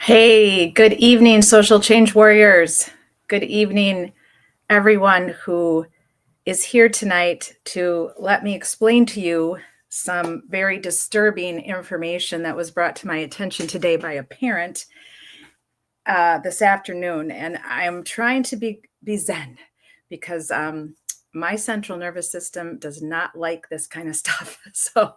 Hey, good evening, social change warriors. Good evening, everyone who is here tonight to let me explain to you some very disturbing information that was brought to my attention today by a parent this afternoon. And I'm trying to be zen because my central nervous system does not like this kind of stuff. So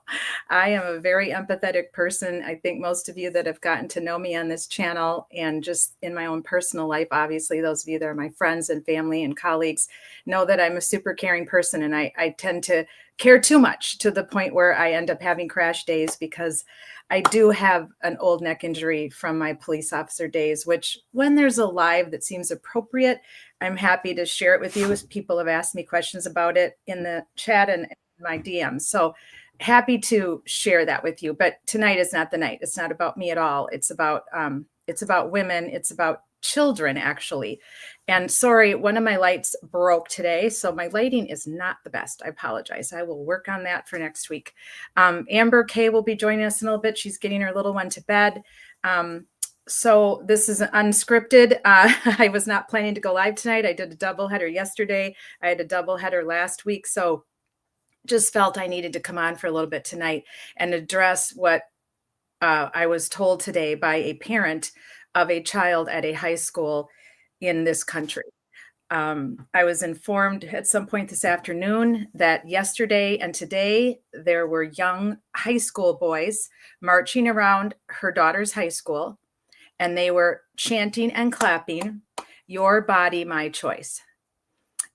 I am a very empathetic person. I think most of you that have gotten to know me on this channel and just in my own personal life, obviously, those of you that are my friends and family and colleagues know that I'm a super caring person. And I tend to care too much to the point where I end up having crash days because I do have an old neck injury from my police officer days, which when there's a live that seems appropriate, I'm happy to share it with you as people have asked me questions about it in the chat and my DMs. So happy to share that with you. But tonight is not the night. It's not about me at all. It's about women. It's about children, actually. And sorry, one of my lights broke today, so my lighting is not the best. I apologize. I will work on that for next week. Amber Kay will be joining us in a little bit. She's getting her little one to bed. So this is unscripted. I was not planning to go live tonight. I did a doubleheader yesterday. I had a doubleheader last week. So just felt I needed to come on for a little bit tonight and address what I was told today by a parent of a child at a high school in this country. I was informed at some point this afternoon that yesterday and today there were young high school boys marching around her daughter's high school, and they were chanting and clapping, "Your body, my choice."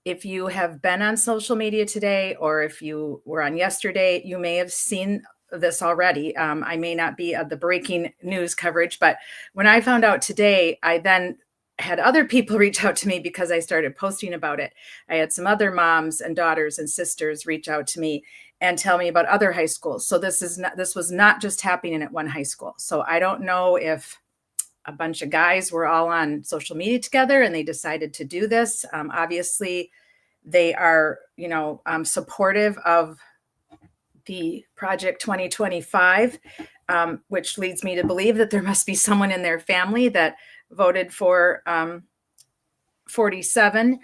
If you have been on social media today, or if you were on yesterday, you may have seen this already. I may not be of the breaking news coverage, but when I found out today, I then had other people reach out to me because I started posting about it. I had some other moms and daughters and sisters reach out to me and tell me about other high schools. So this was not just happening at one high school. So I don't know if a bunch of guys were all on social media together and they decided to do this. Obviously, they are, supportive of the Project 2025, which leads me to believe that there must be someone in their family that voted for 47,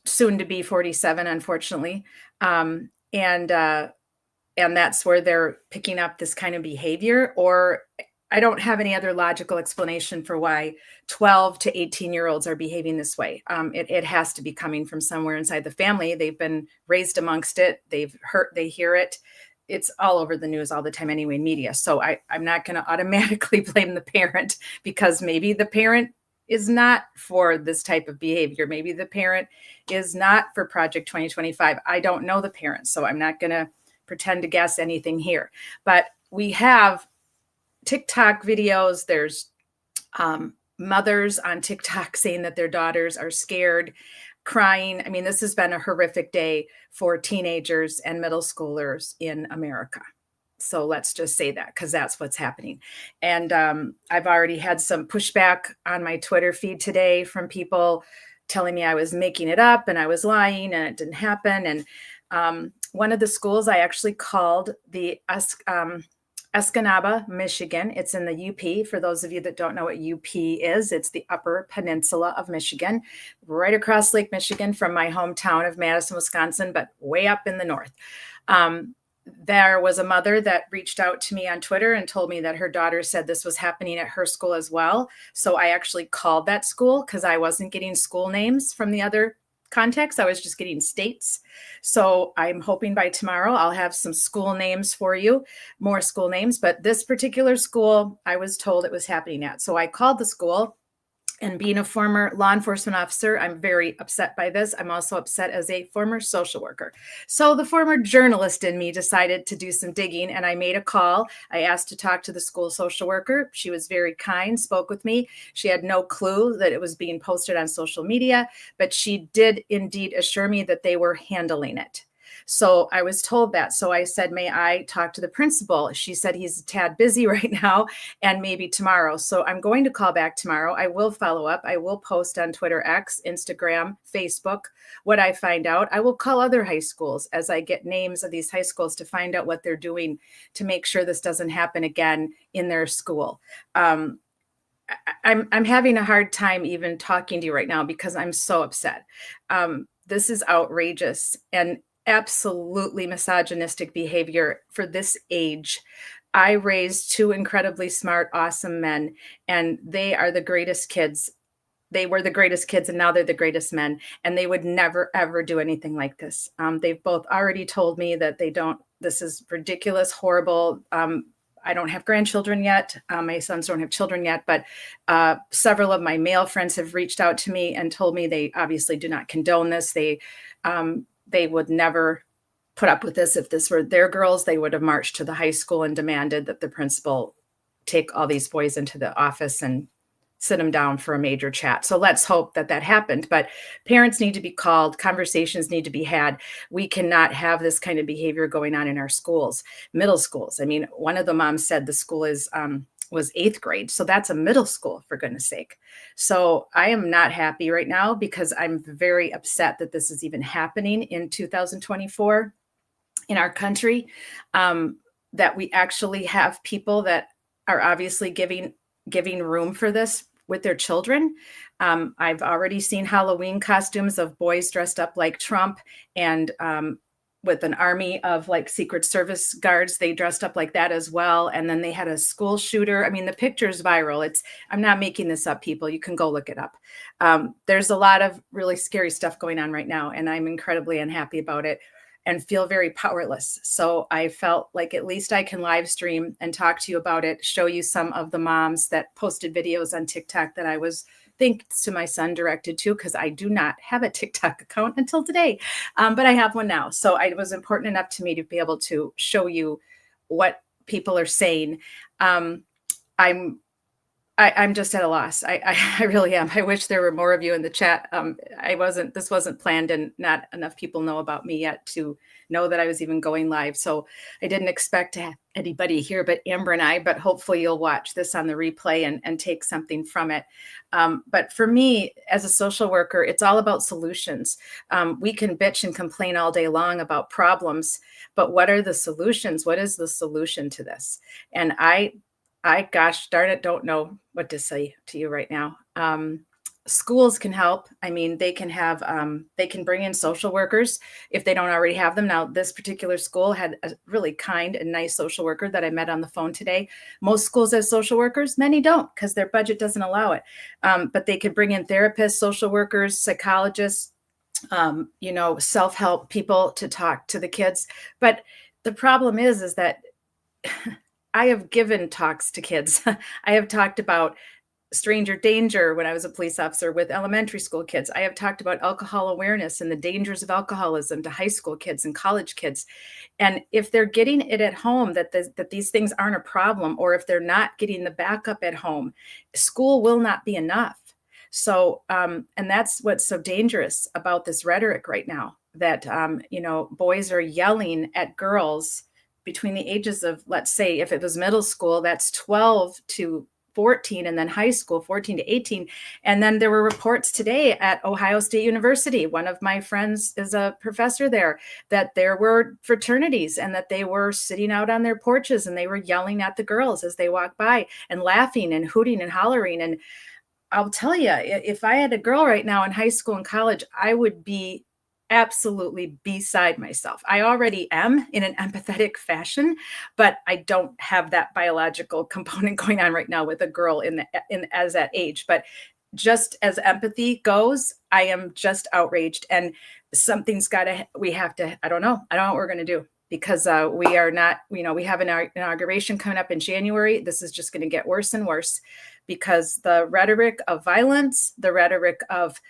soon to be 47, unfortunately. And that's where they're picking up this kind of behavior, or I don't have any other logical explanation for why 12 to 18-year-olds are behaving this way. It has to be coming from somewhere inside the family. They've been raised amongst it. They hear it. It's all over the news all the time anyway, media. So I'm not going to automatically blame the parent because maybe the parent is not for this type of behavior. Maybe the parent is not for Project 2025. I don't know the parent, so I'm not going to pretend to guess anything here. But we have TikTok videos. There's mothers on TikTok saying that their daughters are scared, crying. I mean, this has been a horrific day for teenagers and middle schoolers in America. So let's just say that, because that's what's happening. And I've already had some pushback on my Twitter feed today from people telling me I was making it up and I was lying and it didn't happen. And one of the schools I actually called the Escanaba, Michigan. It's in the UP. For those of you that don't know what UP is, it's the Upper Peninsula of Michigan, right across Lake Michigan from my hometown of Madison, Wisconsin, but way up in the north. There was a mother that reached out to me on Twitter and told me that her daughter said this was happening at her school as well. So I actually called that school because I wasn't getting school names from the other context. I was just getting states. So I'm hoping by tomorrow I'll have some school names for you, more school names. But this particular school, I was told it was happening at. So I called the school. And being a former law enforcement officer, I'm very upset by this. I'm also upset as a former social worker. So the former journalist in me decided to do some digging, and I made a call. I asked to talk to the school social worker. She was very kind, spoke with me. She had no clue that it was being posted on social media, but she did indeed assure me that they were handling it. So I was told that. So I said, may I talk to the principal? She said he's a tad busy right now and maybe tomorrow. So I'm going to call back tomorrow. I will follow up. I will post on Twitter, X, Instagram, Facebook what I find out. I will call other high schools as I get names of these high schools to find out what they're doing to make sure this doesn't happen again in their school. I'm having a hard time even talking to you right now because I'm so upset. This is outrageous and absolutely misogynistic behavior for this age. I raised two incredibly smart, awesome men, and they are the greatest kids. They were the greatest kids, and now they're the greatest men. And they would never, ever do anything like this. They've both already told me that they don't. This is ridiculous, horrible. I don't have grandchildren yet. My sons don't have children yet, but several of my male friends have reached out to me and told me they obviously do not condone this. They would never put up with this. If this were their girls, they would have marched to the high school and demanded that the principal take all these boys into the office and sit them down for a major chat. So let's hope that that happened. But parents need to be called, conversations need to be had. We cannot have this kind of behavior going on in our schools, middle schools. I mean, one of the moms said the school was eighth grade. So that's a middle school, for goodness sake. So I am not happy right now because I'm very upset that this is even happening in 2024 in our country, that we actually have people that are obviously giving room for this with their children. I've already seen Halloween costumes of boys dressed up like Trump and with an army of like Secret Service guards. They dressed up like that as well. And then they had a school shooter. I mean, the picture's viral. I'm not making this up, people. You can go look it up. There's a lot of really scary stuff going on right now, and I'm incredibly unhappy about it and feel very powerless. So I felt like at least I can live stream and talk to you about it, show you some of the moms that posted videos on TikTok that I was, thanks to my son, directed to, because I do not have a TikTok account until today, but I have one now. So it was important enough to me to be able to show you what people are saying. I'm just at a loss. I really am. I wish there were more of you in the chat. This wasn't planned, and not enough people know about me yet to know that I was even going live. So I didn't expect to have anybody here but Amber and I, but hopefully you'll watch this on the replay and take something from it. But for me, as a social worker, it's all about solutions. We can bitch and complain all day long about problems, but what are the solutions? What is the solution to this? And I, gosh darn it, don't know what to say to you right now. Schools can help. I mean, they can bring in social workers if they don't already have them. Now, this particular school had a really kind and nice social worker that I met on the phone today. Most schools have social workers, many don't because their budget doesn't allow it. But they could bring in therapists, social workers, psychologists, self-help people to talk to the kids. But the problem is that I have given talks to kids. I have talked about stranger danger when I was a police officer with elementary school kids. I have talked about alcohol awareness and the dangers of alcoholism to high school kids and college kids. And if they're getting it at home, that these things aren't a problem, or if they're not getting the backup at home, school will not be enough. So, and that's what's so dangerous about this rhetoric right now, that, boys are yelling at girls between the ages of, let's say, if it was middle school, that's 12 to 14, and then high school, 14 to 18. And then there were reports today at Ohio State University. One of my friends is a professor there, that there were fraternities and that they were sitting out on their porches and they were yelling at the girls as they walked by and laughing and hooting and hollering. And I'll tell you, if I had a girl right now in high school and college, I would be absolutely beside myself. I already am in an empathetic fashion, but I don't have that biological component going on right now with a girl as that age. But just as empathy goes, I am just outraged, and we have to, I don't know what we're going to do, because we are not, we have an inauguration coming up in January. This is just going to get worse and worse, because the rhetoric of violence, the rhetoric of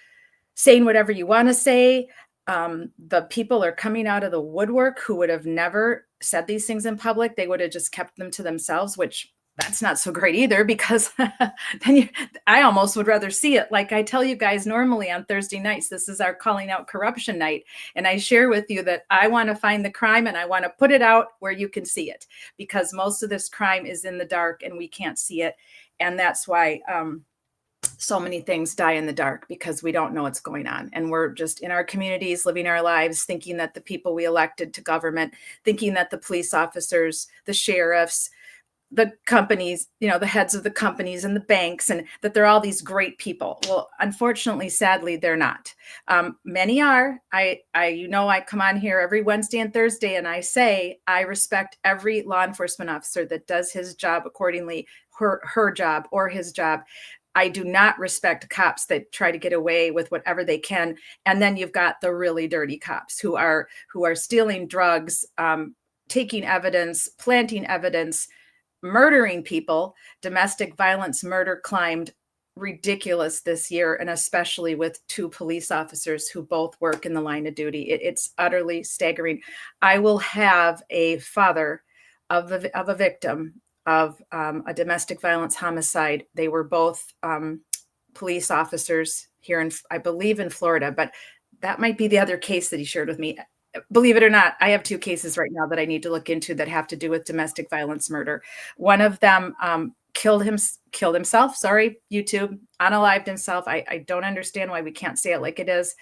saying whatever you want to say, the people are coming out of the woodwork who would have never said these things in public. They would have just kept them to themselves, which that's not so great either, because I almost would rather see it. Like I tell you guys normally on Thursday nights, this is our calling out corruption night. And I share with you that I want to find the crime and I want to put it out where you can see it, because most of this crime is in the dark and we can't see it. And that's why, so many things die in the dark, because we don't know what's going on. And we're just in our communities living our lives thinking that the people we elected to government, thinking that the police officers, the sheriffs, the companies, the heads of the companies and the banks, and that they're all these great people. Well, unfortunately, sadly, they're not. Many are. I come on here every Wednesday and Thursday, and I say I respect every law enforcement officer that does his job accordingly, her job or his job. I do not respect cops that try to get away with whatever they can. And then you've got the really dirty cops who are stealing drugs, taking evidence, planting evidence, murdering people. Domestic violence murder climbed ridiculous this year, and especially with 2 police officers who both work in the line of duty. It's utterly staggering. I will have a father of a victim of a domestic violence homicide. They were both police officers here in, I believe, in Florida, but that might be the other case that he shared with me. Believe it or not, I have 2 cases right now that I need to look into that have to do with domestic violence murder. One of them killed himself. Sorry, YouTube, unalived himself. I don't understand why we can't say it like it is,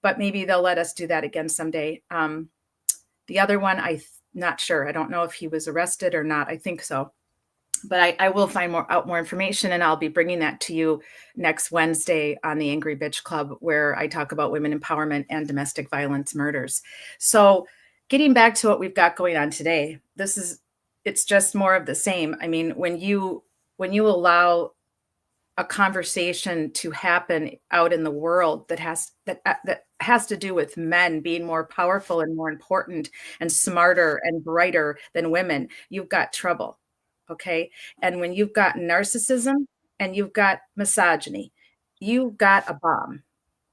but maybe they'll let us do that again someday. The other one, I'm not sure. I don't know if he was arrested or not. I think so. But I will find out more information, and I'll be bringing that to you next Wednesday on the Angry Bitch Club, where I talk about women empowerment and domestic violence murders. So getting back to what we've got going on today, it's just more of the same. I mean, when you allow a conversation to happen out in the world that has to do with men being more powerful and more important and smarter and brighter than women, you've got trouble. Okay. And when you've got narcissism and you've got misogyny, you've got a bomb.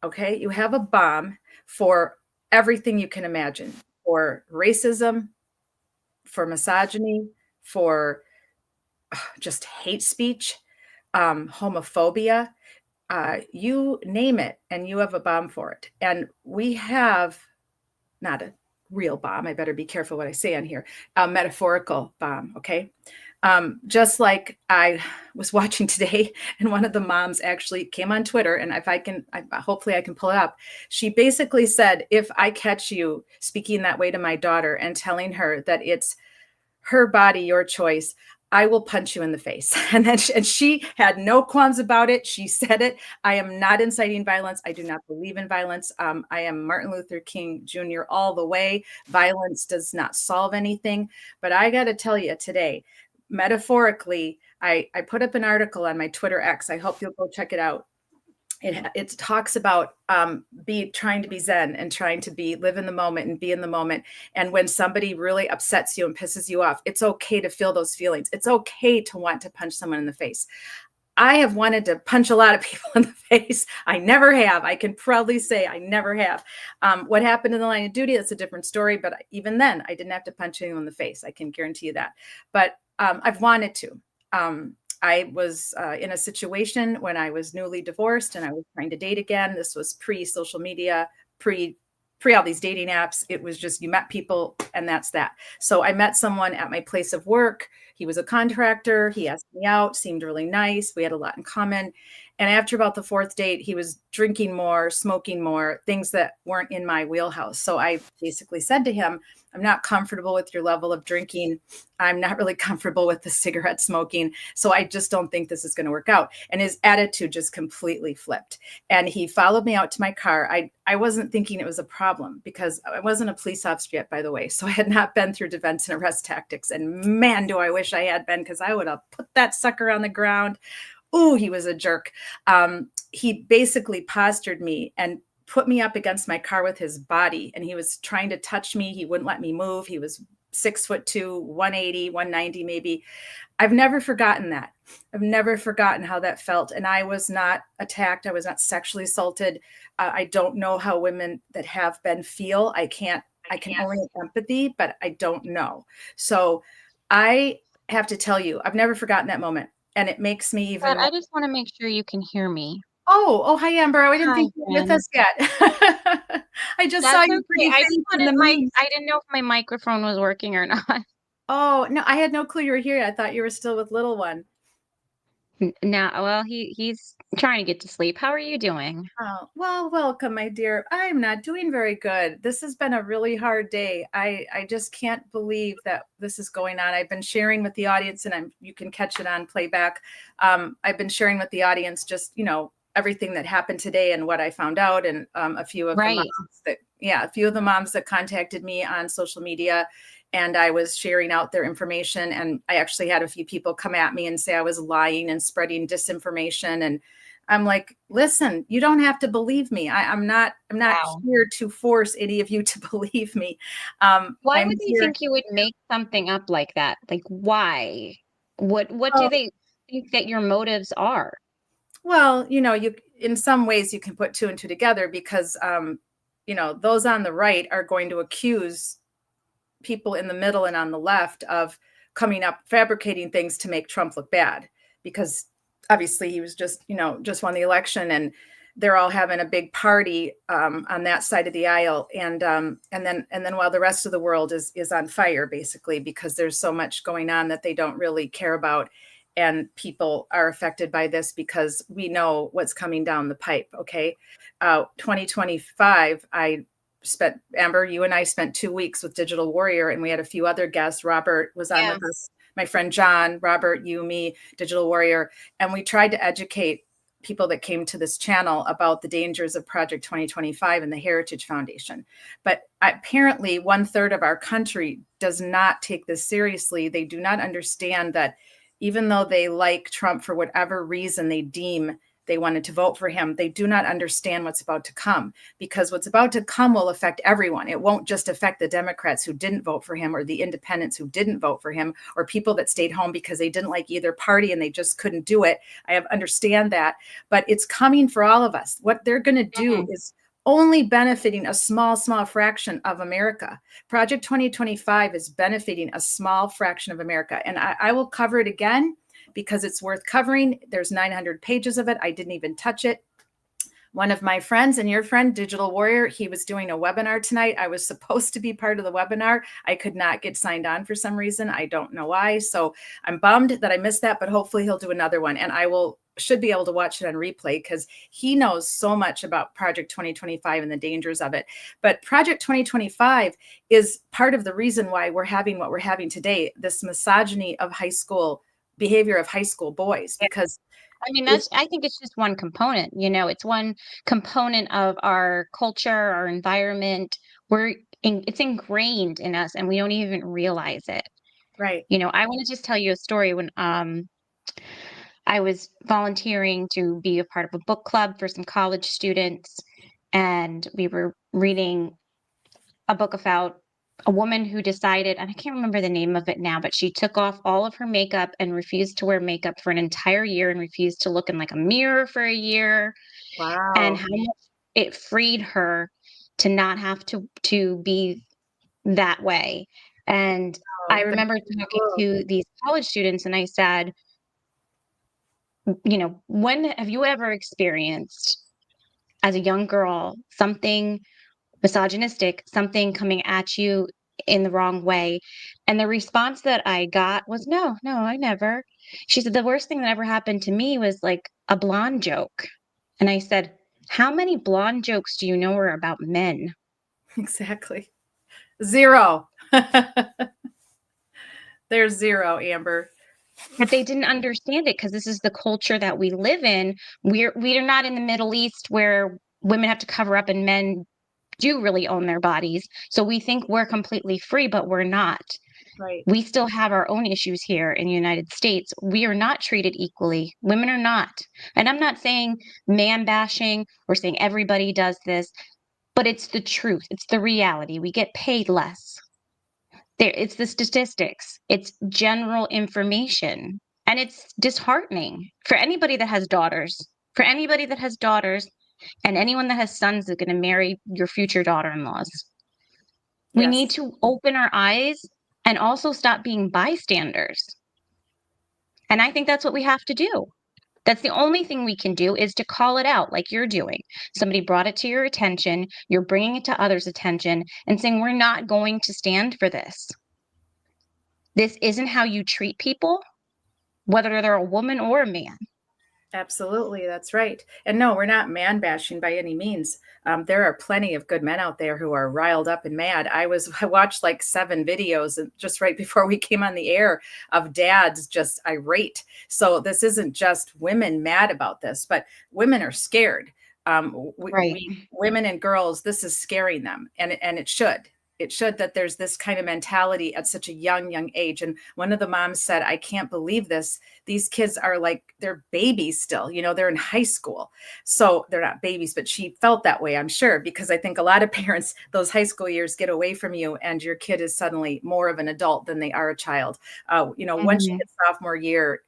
Okay. You have a bomb for everything you can imagine, for racism, for misogyny, for just hate speech, homophobia, you name it, and you have a bomb for it. And we have not a real bomb. I better be careful what I say on here. A metaphorical bomb. Okay. Just like I was watching today, and one of the moms actually came on Twitter, and if I can, hopefully I can pull it up. She basically said, if I catch you speaking that way to my daughter and telling her that it's her body, your choice, I will punch you in the face. And she had no qualms about it. She said it. I am not inciting violence. I do not believe in violence. I am Martin Luther King Jr. all the way. Violence does not solve anything. But I got to tell you today, metaphorically, I put up an article on my Twitter X. I hope you'll go check it out. It talks about trying to be Zen and trying to live in the moment and be in the moment. And when somebody really upsets you and pisses you off, it's okay to feel those feelings. It's okay to want to punch someone in the face. I have wanted to punch a lot of people in the face. I never have. I can proudly say I never have. What happened in the line of duty, that's a different story. But even then, I didn't have to punch anyone in the face. I can guarantee you that. But I've wanted to. I was in a situation when I was newly divorced and I was trying to date again. This was pre-social media, pre all these dating apps. It was just, you met people and that's that. So I met someone at my place of work. He was a contractor. He asked me out, seemed really nice. We had a lot in common. And after about the 4th date, he was drinking more, smoking more, things that weren't in my wheelhouse. So I basically said to him, I'm not comfortable with your level of drinking. I'm not really comfortable with the cigarette smoking. So I just don't think this is going to work out. And his attitude just completely flipped. And he followed me out to my car. I wasn't thinking it was a problem because I wasn't a police officer yet, by the way. So I had not been through defense and arrest tactics. And man, do I wish I had been, because I would have put that sucker on the ground. Oh, he was a jerk. He basically postured me and put me up against my car with his body. And he was trying to touch me. He wouldn't let me move. He was 6'2", 180, 190 maybe. I've never forgotten that. I've never forgotten how that felt. And I was not attacked. I was not sexually assaulted. I don't know how women that have been feel. I can only have empathy, but I don't know. So I have to tell you, I've never forgotten that moment. And it makes me even. But I just want to make sure you can hear me. Oh, hi, Amber. I didn't Hi, think you were with Jen. us yet. I just saw That's your okay. pretty I face just in the wanted memes. I didn't know if my microphone was working or not. Oh, no, I had no clue you were here. I thought you were still with little one. Now, well, he's trying to get to sleep. How are you doing? Oh, well, welcome, my dear. I'm not doing very good. This has been a really hard day. I just can't believe that this is going on. I've been sharing with the audience, and you can catch it on playback. I've been sharing with the audience just, everything that happened today and what I found out, and a few of the Right. moms a few of the moms that contacted me on social media, and I was sharing out their information. And I actually had a few people come at me and say I was lying and spreading disinformation. And I'm like, listen, you don't have to believe me. I'm not Wow. here to force any of you to believe me. Why I'm would they here. think you would make something up like that? Like, why? What do Well, they think that your motives are? well, you in some ways you can put two and two together because those on the right are going to accuse people in the middle and on the left of coming up fabricating things to make Trump look bad, because obviously he was just won the election, and they're all having a big party on that side of the aisle, and then while the rest of the world is on fire, basically, because there's so much going on that they don't really care about, and people are affected by this because we know what's coming down the pipe. Okay, 2025, Amber, you and I spent 2 weeks with Digital Warrior, and we had a few other guests. Robert was on Yeah. with us, my friend John, Robert, you, me, Digital Warrior. And we tried to educate people that came to this channel about the dangers of Project 2025 and the Heritage Foundation. But apparently, 1/3 of our country does not take this seriously. They do not understand that even though they like Trump for whatever reason they deem they wanted to vote for him, they do not understand what's about to come, because what's about to come will affect everyone. It won't just affect the Democrats who didn't vote for him, or the independents who didn't vote for him, or people that stayed home because they didn't like either party and they just couldn't do it. Understand that, but it's coming for all of us. What they're going to do Mhm. is only benefiting a small fraction of America. Project 2025 is benefiting a small fraction of America. And I will cover it again because it's worth covering. There's 900 pages of it. I didn't even touch it. One of my friends and your friend, Digital Warrior, he was doing a webinar tonight. I was supposed to be part of the webinar. I could not get signed on for some reason. I don't know why. So I'm bummed that I missed that, but hopefully he'll do another one. And should be able to watch it on replay because he knows so much about Project 2025 and the dangers of it. But Project 2025 is part of the reason why we're having what we're having today, this misogyny of high school behavior of high school boys, Yeah. because I mean, it, I think it's just one component, it's one component of our culture, our environment. It's ingrained in us and we don't even realize it. right. I want to just tell you a story when I was volunteering to be a part of a book club for some college students, and we were reading a book about a woman who decided, and I can't remember the name of it now, but she took off all of her makeup and refused to wear makeup for an entire year and refused to look in like a mirror for a year, and Wow. how much it freed her to not have to be that way. And I Oh, that's remember talking cool. to these college students and I said, when have you ever experienced as a young girl something misogynistic, something coming at you in the wrong way? And the response that I got was, no, no, I never. She said, the worst thing that ever happened to me was like a blonde joke. And I said, how many blonde jokes do you know are about men? Exactly. Zero. There's zero, Amber. But they didn't understand it because this is the culture that we live in. We are not in the Middle East where women have to cover up and men do really own their bodies. So we think we're completely free, but we're not. Right. We still have our own issues here in the United States. We are not treated equally. Women are not. And I'm not saying man bashing or saying everybody does this, but it's the truth. It's the reality. We get paid less. It's the statistics. It's general information. And it's disheartening for anybody that has daughters. For anybody that has daughters and anyone that has sons that are going to marry your future daughter-in-laws. We need Yes. to open our eyes and also stop being bystanders. And I think that's what we have to do. That's the only thing we can do is to call it out like you're doing. Somebody brought it to your attention, you're bringing it to others' attention and saying, we're not going to stand for this. This isn't how you treat people. whether they're a woman or a man. Absolutely, that's right. And no, we're not man bashing by any means. There are plenty of good men out there who are riled up and mad. I watched like 7 videos just right before we came on the air of dads just irate. So this isn't just women mad about this, but women are scared. Right. Women and girls, this is scaring them, and it should. It should, that there's this kind of mentality at such a young age. And one of the moms said, I can't believe this. These kids are like, they're babies still, they're in high school. So they're not babies, but she felt that way, I'm sure, because I think a lot of parents, those high school years get away from you and your kid is suddenly more of an adult than they are a child. Once you Mhm. hit sophomore year,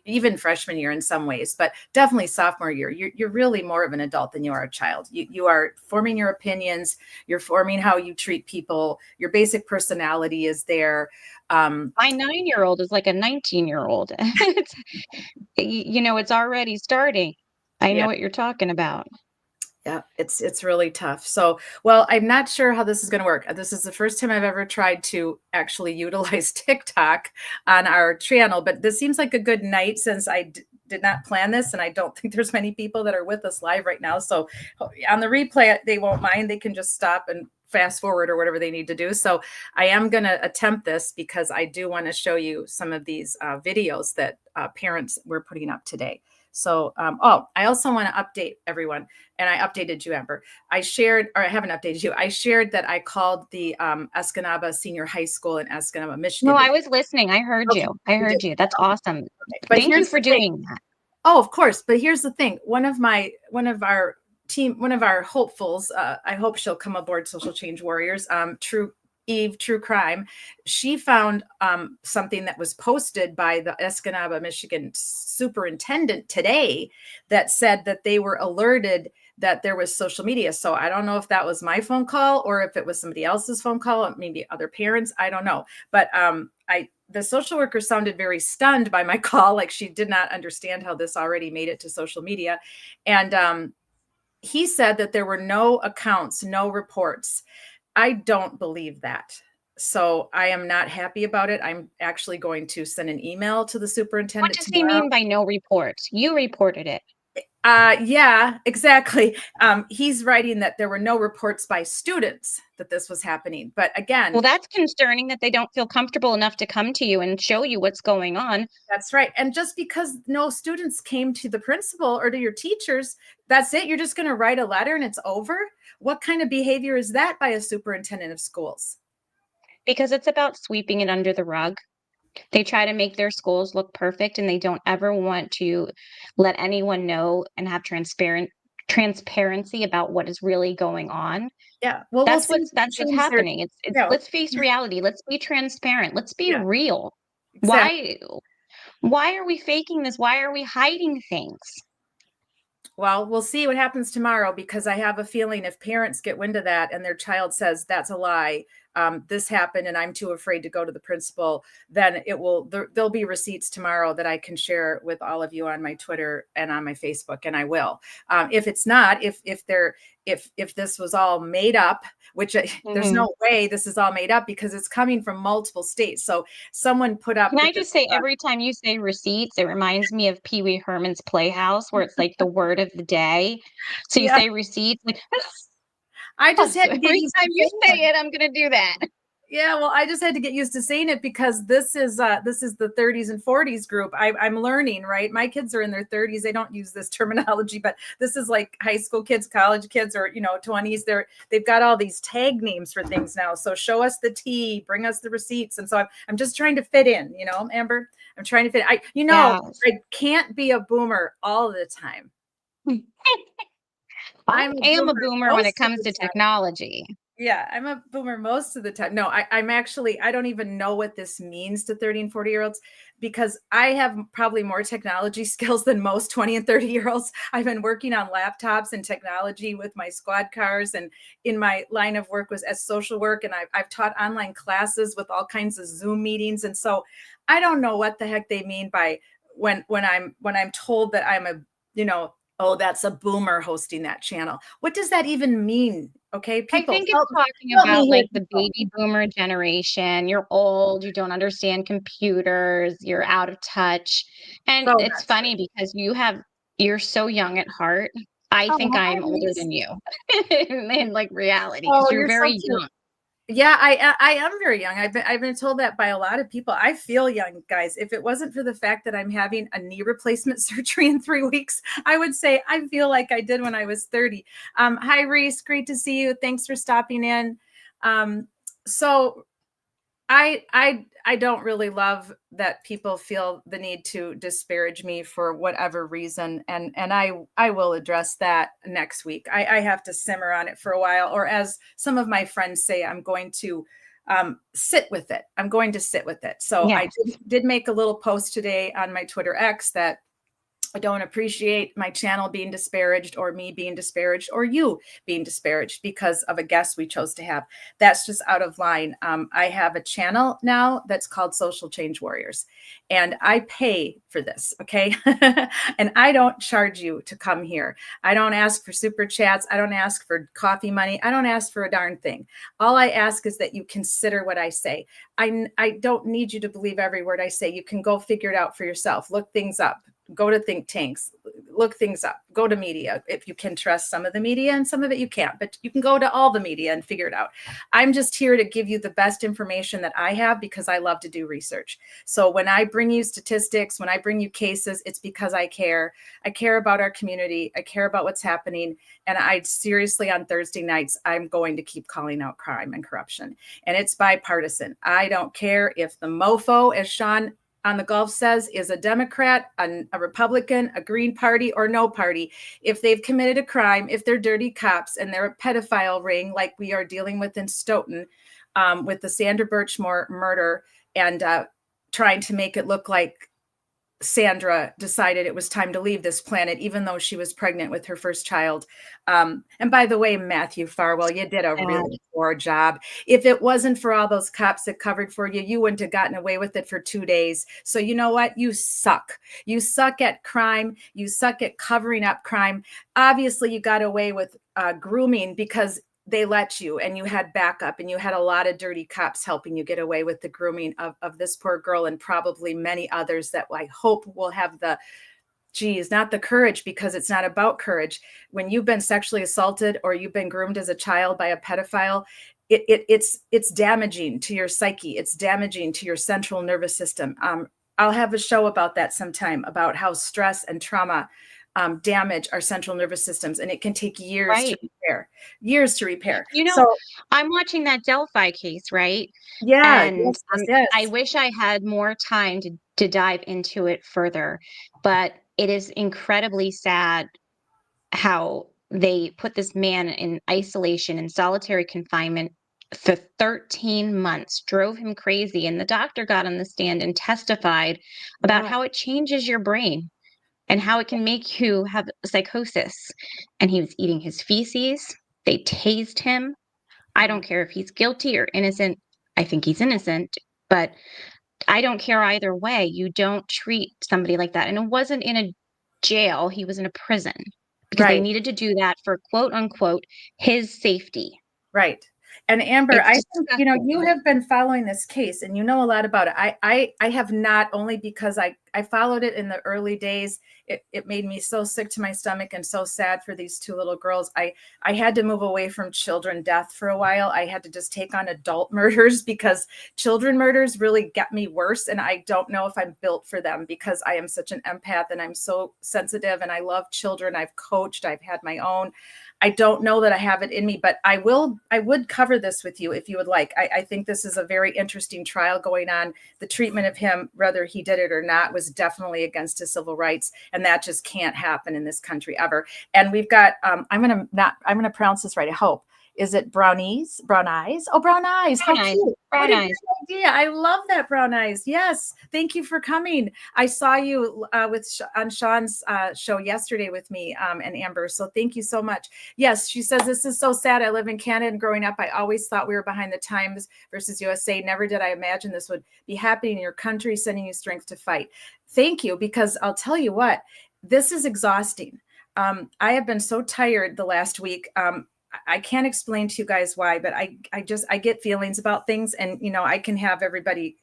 even freshman year in some ways, but definitely sophomore year, you're really more of an adult than you are a child. You are forming your opinions, you're forming how you treat people, your basic personality is there. My 9-year-old is like a 19-year-old. It's it's already starting. I Yeah. know what you're talking about. Yeah, it's really tough. So, well, I'm not sure how this is going to work. This is the first time I've ever tried to actually utilize TikTok on our channel, but this seems like a good night since did not plan this, and I don't think there's many people that are with us live right now. So, on the replay, they won't mind. They can just stop and fast forward or whatever they need to do. So, I am going to attempt this because I do want to show you some of these videos that parents were putting up today. So, I also want to update everyone, and I updated you, Amber. I haven't updated you. I shared that I called the Escanaba Senior High School in Escanaba, No, Michigan. I was listening. I heard Okay, you. I you did. heard you. That's awesome. Okay. But Thank you here's for the thing. doing that. Oh, of course. But here's the thing. One of our team, one of our hopefuls, I hope she'll come aboard Social Change Warriors, True Crime. She found something that was posted by the Escanaba, Michigan superintendent today that said that they were alerted that there was social media. So I don't know if that was my phone call or if it was somebody else's phone call, maybe other parents. I don't know. But the social worker sounded very stunned by my call, like she did not understand how this already made it to social media. And he said that there were no accounts, no reports. I don't believe that. So I am not happy about it. I'm actually going to send an email to the What superintendent does he tomorrow. mean by no reports? You reported it. Yeah, exactly. He's writing that there were no reports by students that this was happening. But Well, again, that's concerning that they don't feel comfortable enough to come to you and show you what's going on. that's right. And just because no students came to the principal or to your teachers, that's it. You're just going to write a letter and it's over. What kind of behavior is that by a superintendent of schools? Because it's about sweeping it under the rug. They try to make their schools look perfect and they don't ever want to let anyone know and have transparency about what is really going on. Yeah. Well, we'll see if they That's what's change their. happening. It's Yeah. let's face reality. Let's be transparent. Let's be Yeah. real. Exactly. Why are we faking this? Why are we hiding things? Well, we'll see what happens tomorrow because I have a feeling if parents get wind of that and their child says that's a lie, this happened and I'm too afraid to go to the principal, then there'll be receipts tomorrow that I can share with all of you on my Twitter and on my Facebook, and I will. If it's not, if this was all made up, which there's Mhm. no way this is all made up because it's coming from multiple states. So someone put up Can that I just say, every time you say receipts, it reminds me of Pee Wee Herman's Playhouse, where it's like the word of the day. So you yeah, say receipts, like, I just had so to get every used time to you saying say it. it, I'm gonna do that. Yeah, well, I just had to get used to saying it because this is the 30s and 40s group. I'm learning, right? My kids are in their 30s. They don't use this terminology, but this is like high school kids, college kids, or 20s. They've got all these tag names for things now. So show us the tea, bring us the receipts, and so I'm just trying to fit in, Amber. I'm trying to fit. Yes. I can't be a boomer all the time. I I'm a am a boomer boomer when it most of comes the to time. technology. Yeah, I'm a boomer most of the time. No, I'm actually, I don't even know what this means to 30 and 40-year-olds because I have probably more technology skills than most 20 and 30-year-olds. I've been working on laptops and technology with my squad cars, and in my line of work was as social work, and I've taught online classes with all kinds of Zoom meetings. And so I don't know what the heck they mean by when I'm told that I'm a, Oh, that's a boomer hosting that channel. What does that even mean? Okay, I people, think it's talking help me about here, like the people. baby boomer generation. You're old, you don't understand computers, you're out of touch. So And it's not funny true. because you're so young at heart. I Oh, think hi, I'm older Reese. than you in like reality because Oh, you're you're so very cute. young. Yeah, I am very young. I've been told that by a lot of people. I feel young, guys. If it wasn't for the fact that I'm having a knee replacement surgery in 3 weeks, I would say I feel like I did when I was 30. Hi, Reese. Great to see you. Thanks for stopping in. So I don't really love that people feel the need to disparage me for whatever reason, and I will address that next week. I have to simmer on it for a while, or as some of my friends say, I'm going to sit with it. I'm going to sit with it. So I Yes. did make a little post today on my Twitter X that I don't appreciate my channel being disparaged or me being disparaged or you being disparaged because of a guest we chose to have. That's just out of line. I have a channel now that's called Social Change Warriors, and I pay for this. Okay. And I don't charge you to come here. I don't ask for super chats. I don't ask for coffee money. I don't ask for a darn thing. All I ask is that you consider what I say. I don't need you to believe every word I say. You can go figure it out for yourself. Look things up, go to think tanks, look things up, go to media. If you can trust some of the media and some of it you can't, but you can go to all the media and figure it out. I'm just here to give you the best information that I have because I love to do research. So when I bring you statistics, when I bring you cases, it's because I care. I care about our community. I care about what's happening. And I seriously, on Thursday nights, I'm going to keep calling out crime and corruption. And it's bipartisan. I don't care if the mofo, as Sean on the Gulf says, is a Democrat, a Republican, a Green Party, or no party. If they've committed a crime, if they're dirty cops and they're a pedophile ring like we are dealing with in Stoughton, with the Sandra Birchmore murder, and trying to make it look like Sandra decided it was time to leave this planet, even though she was pregnant with her first child. And by the way, Matthew Farwell, you did a really poor job. If it wasn't for all those cops that covered for you, you wouldn't have gotten away with it for 2 days. So you know what? You suck. You suck at crime. You suck at covering up crime. Obviously, you got away with grooming because they let you, and you had backup, and you had a lot of dirty cops helping you get away with the grooming of this poor girl and probably many others that I hope will have the not the courage, because it's not about courage. When you've been sexually assaulted or you've been groomed as a child by a pedophile, it's damaging to your psyche. It's damaging to your central nervous system. I'll have a show about that sometime, about how stress and trauma damage our central nervous systems, and it can take years to Right. repair. Years to repair. You know, So I'm watching that Delphi case, right? yeah, And yes, yes, I yes. wish I had more time to dive into it further, but it is incredibly sad how they put this man in isolation and solitary confinement for 13 months, drove him crazy. And the doctor got on the stand and testified about Yeah, how it changes your brain and how it can make you have psychosis. And he was eating his feces. They tased him. I yeah, don't care if he's guilty or innocent. I think he's innocent, but I don't care either way. You don't treat somebody like that. And it wasn't in a jail, he was in a prison because they right. needed to do that for quote unquote his safety. Right. And Amber, It's I think, you disgusting. have been following this case and you know a lot about it. I have not, only because I followed it in the early days. It made me so sick to my stomach and so sad for these two little girls. I had to move away from children death for a while. I had to just take on adult murders because children murders really get me worse. And I don't know if I'm built for them because I am such an empath and I'm so sensitive and I love children. I've coached, I've had my own. I don't know that I have it in me, but I would cover this with you if you would like. I think this is a very interesting trial going on. The treatment of him, whether he did it or not, was definitely against his civil rights. And that just can't happen in this country ever. And we've got, I'm going to pronounce this right. I hope. Is it brownies? Brown eyes? Oh, brown eyes. How Brown eyes. cute. What Brown a eyes. great idea. I love that, brown eyes. Yes. Thank you for coming. I saw you on Sean's show yesterday with me and Amber. So thank you so much. Yes, she says, this is so sad. I live in Canada, and growing up, I always thought we were behind the times versus USA. Never did I imagine this would be happening in your country, sending you strength to fight. Thank you, because I'll tell you what, this is exhausting. I have been so tired the last week. I can't explain to you guys why, but I get feelings about things, and I can have everybody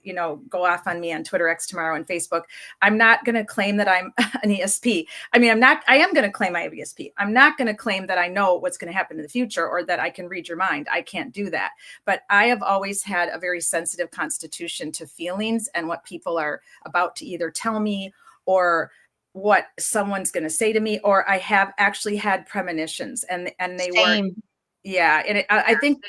go off on me on Twitter X tomorrow and Facebook. I'm not going to claim that I'm an ESP. I mean, I am going to claim I have ESP. I'm not going to claim that I know what's going to happen in the future or that I can read your mind. I can't do that. But I have always had a very sensitive constitution to feelings and what people are about to either tell me, or what someone's going to say to me, or I have actually had premonitions, and they were, Same. yeah. And I think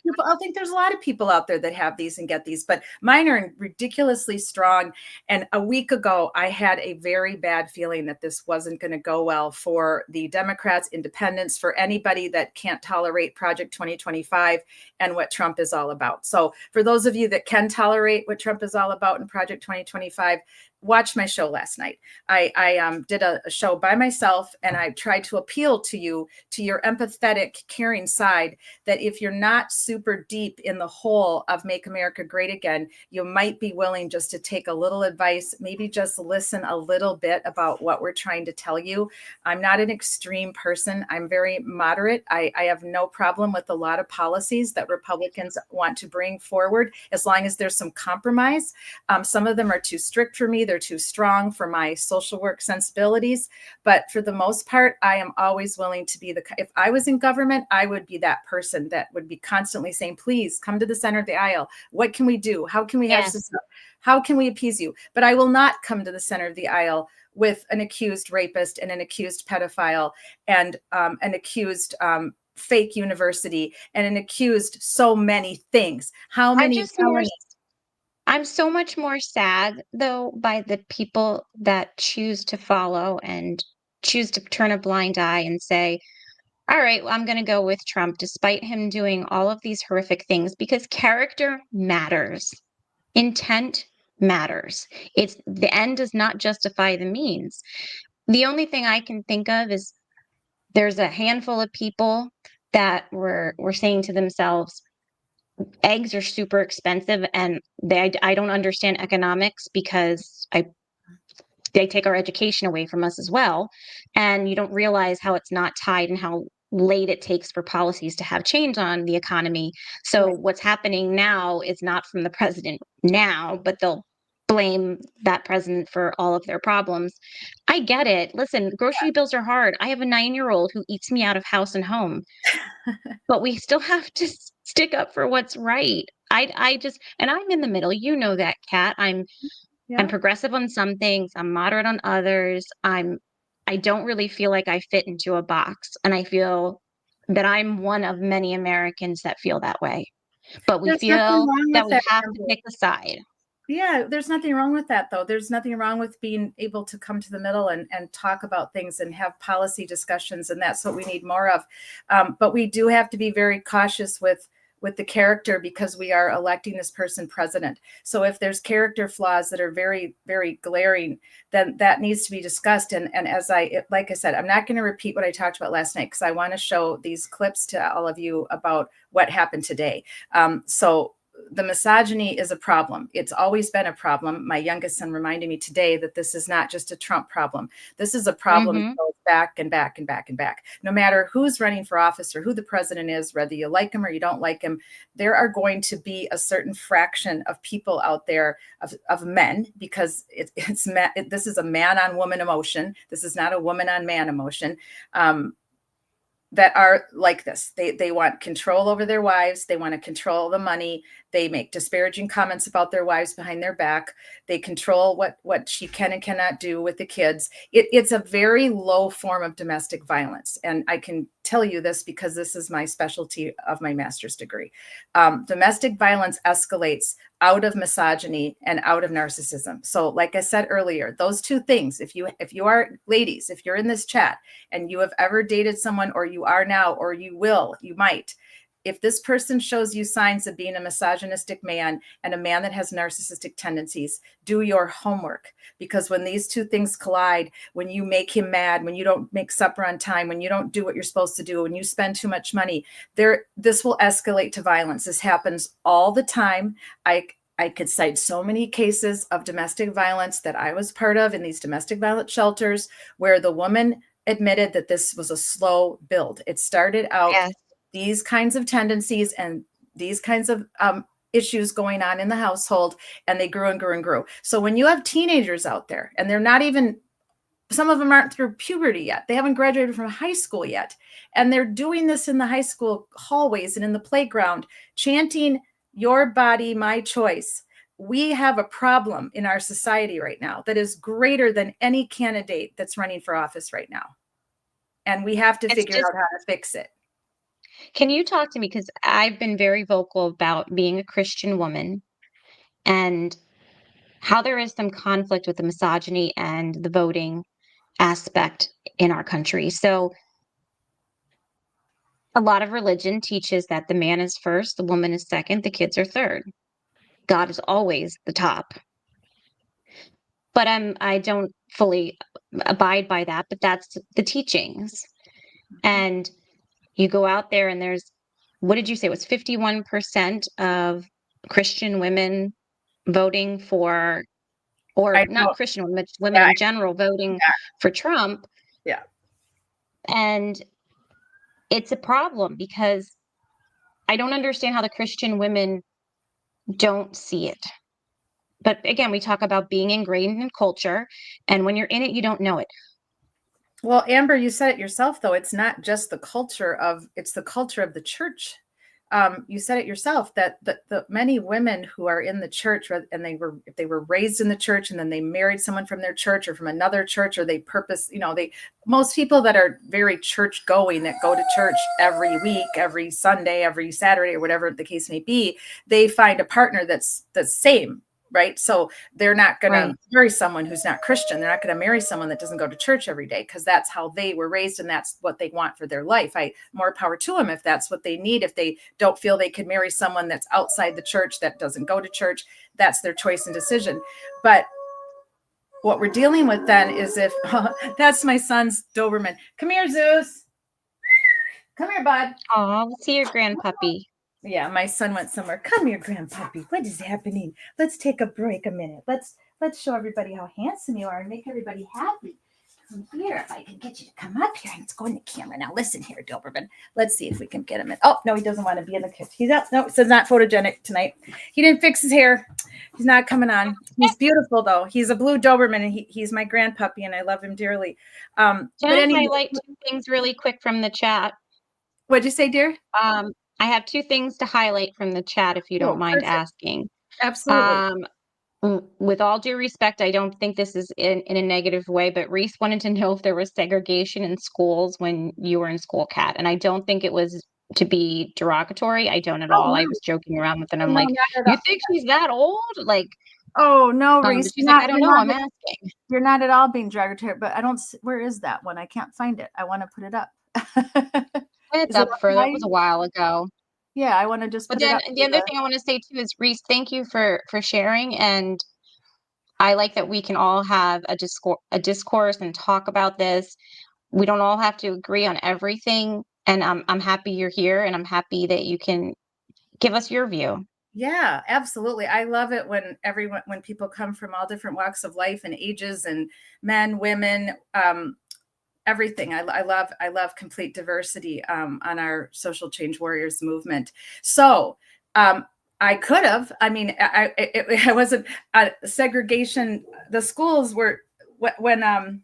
there's a lot of people out there that have these and get these, but mine are ridiculously strong. And a week ago, I had a very bad feeling that this wasn't going to go well for the Democrats, independents, for anybody that can't tolerate Project 2025 and what Trump is all about. So for those of you that can tolerate what Trump is all about in Project 2025, watch my show last night. I did a show by myself, and I tried to appeal to you, to your empathetic, caring side, that if you're not super deep in the hole of Make America Great Again, you might be willing just to take a little advice, maybe just listen a little bit about what we're trying to tell you. I'm not an extreme person. I'm very moderate. I have no problem with a lot of policies that Republicans want to bring forward, as long as there's some compromise. Some of them are too strict for me. They're too strong for my social work sensibilities. But for the most part, I am always willing to be if I was in government, I would be that person that would be constantly saying, please come to the center of the aisle. What can we do? How can we have this? How can we appease you? But I will not come to the center of the aisle with an accused rapist and an accused pedophile and an accused fake university and an accused so many things. I'm so much more sad, though, by the people that choose to follow and choose to turn a blind eye and say, all right, well, I'm going to go with Trump, despite him doing all of these horrific things, because character matters. Intent matters. It's the end does not justify the means. The only thing I can think of is there's a handful of people that were saying to themselves, eggs are super expensive, and I don't understand economics because they take our education away from us as well, and you don't realize how it's not tied and how late it takes for policies to have change on the economy. So what's happening now is not from the president now, but they'll blame that president for all of their problems. I get it. Listen, grocery bills are hard. I have a 9-year-old who eats me out of house and home, but we still have to stick up for what's right. I just, and I'm in the middle. You know that, Kat. I'm progressive on some things. I'm moderate on others. I don't really feel like I fit into a box, and I feel that I'm one of many Americans that feel that way. But we There's nothing feel wrong that with we that, have to Kimberly. pick a side. Yeah, there's nothing wrong with that, though. There's nothing wrong with being able to come to the middle and talk about things and have policy discussions, and that's what we need more of. But we do have to be very cautious with the character, because we are electing this person president. So if there's character flaws that are very, very glaring, then that needs to be discussed. And like I said, I'm not going to repeat what I talked about last night, because I want to show these clips to all of you about what happened today. So the misogyny is a problem. It's always been a problem. My youngest son reminded me today that this is not just a Trump problem. This is a problem that goes back and back and back and back. No matter who's running for office or who the president is, whether you like him or you don't like him, there are going to be a certain fraction of people out there, of men, because this is a man on woman emotion. This is not a woman on man emotion. That are like this. They want control over their wives. They want to control the money. They make disparaging comments about their wives behind their back. They control what she can and cannot do with the kids. It's a very low form of domestic violence. And I can tell you this because this is my specialty of my master's degree. Domestic violence escalates out of misogyny and out of narcissism. So like I said earlier, those two things, if you are, ladies, if you're in this chat and you have ever dated someone, or you are now, or you might, if this person shows you signs of being a misogynistic man and a man that has narcissistic tendencies, do your homework. Because when these two things collide, when you make him mad, when you don't make supper on time, when you don't do what you're supposed to do, when you spend too much money, this will escalate to violence. This happens all the time. I could cite so many cases of domestic violence that I was part of in these domestic violence shelters, where the woman admitted that this was a slow build. It started out Yes. these kinds of tendencies and these kinds of issues going on in the household, and they grew and grew and grew. So when you have teenagers out there and they're not even, some of them aren't through puberty yet, they haven't graduated from high school yet, and they're doing this in the high school hallways and in the playground, chanting your body, my choice. We have a problem in our society right now that is greater than any candidate that's running for office right now. And we have to It's figure just, out how to fix it. can you talk to me? Because I've been very vocal about being a Christian woman and how there is some conflict with the misogyny and the voting aspect in our country. So, a lot of religion teaches that the man is first, the woman is second, the kids are third. God is always the top. But I don't fully abide by that, but that's the teachings. And you go out there and there's, what did you say? It was 51% of Christian women voting for, or I not know. Christian women, but women Yeah, in general voting for Trump. yeah. And it's a problem because I don't understand how the Christian women don't see it. But again, we talk about being ingrained in culture, and when you're in it, you don't know it. Well, Amber, you said it yourself, though. It's not just the culture of, it's the culture of the church. You said it yourself that the many women who are in the church, and if they were raised in the church and then they married someone from their church or from another church, or they purpose, most people that are very church going, that go to church every week, every Sunday, every Saturday, or whatever the case may be, they find a partner that's the same. Right. So they're not going to Right. marry someone who's not Christian. They're not going to marry someone that doesn't go to church every day, because that's how they were raised and that's what they want for their life. More power to them if that's what they need. If they don't feel they could marry someone that's outside the church, that doesn't go to church, that's their choice and decision. But what we're dealing with then is if that's my son's Doberman. Come here, Zeus. Come here, bud. Oh, let's see your grandpuppy. Yeah, my son went somewhere. Come here, grandpuppy. What is happening? Let's take a break a minute. Let's show everybody how handsome you are and make everybody happy. Come here, if I can get you to come up here. Let's go in the camera. Now listen here, Doberman. Let's see if we can get him in. Oh, no, he doesn't want to be in the kitchen. He's up. No, it says not photogenic tonight. He didn't fix his hair. He's not coming on. He's beautiful, though. He's a blue Doberman, and he's my grandpuppy, and I love him dearly. Can But I anyway, highlight two things really quick from the chat? what'd you say, dear? I have two things to highlight from the chat, if you don't Oh, mind perfect. asking. Absolutely. With all due respect, I don't think this is in a negative way, but Reese wanted to know if there was segregation in schools when you were in school, Kat. And I don't think it was to be derogatory. I don't at Oh, all. no. I was joking around with it. I'm No, like, not at you all. think she's that old? Like, Oh no, but Reese, she's like, I don't know. I'm asking. you're not at all being derogatory, but I don't. Where is that one? I can't find it. I want to put it up. It's Is it up up for that high? was a while ago. Yeah, I want to just But put it then up the to other the. thing I want to say too is Reese, thank you for sharing. And I like that we can all have a discourse and talk about this. We don't all have to agree on everything. And I'm happy you're here, and I'm happy that you can give us your view. Yeah, absolutely. I love it when people come from all different walks of life and ages, and men, women, everything. I love complete diversity on our social change warriors movement. So I could have. I mean, I wasn't segregation. The schools were when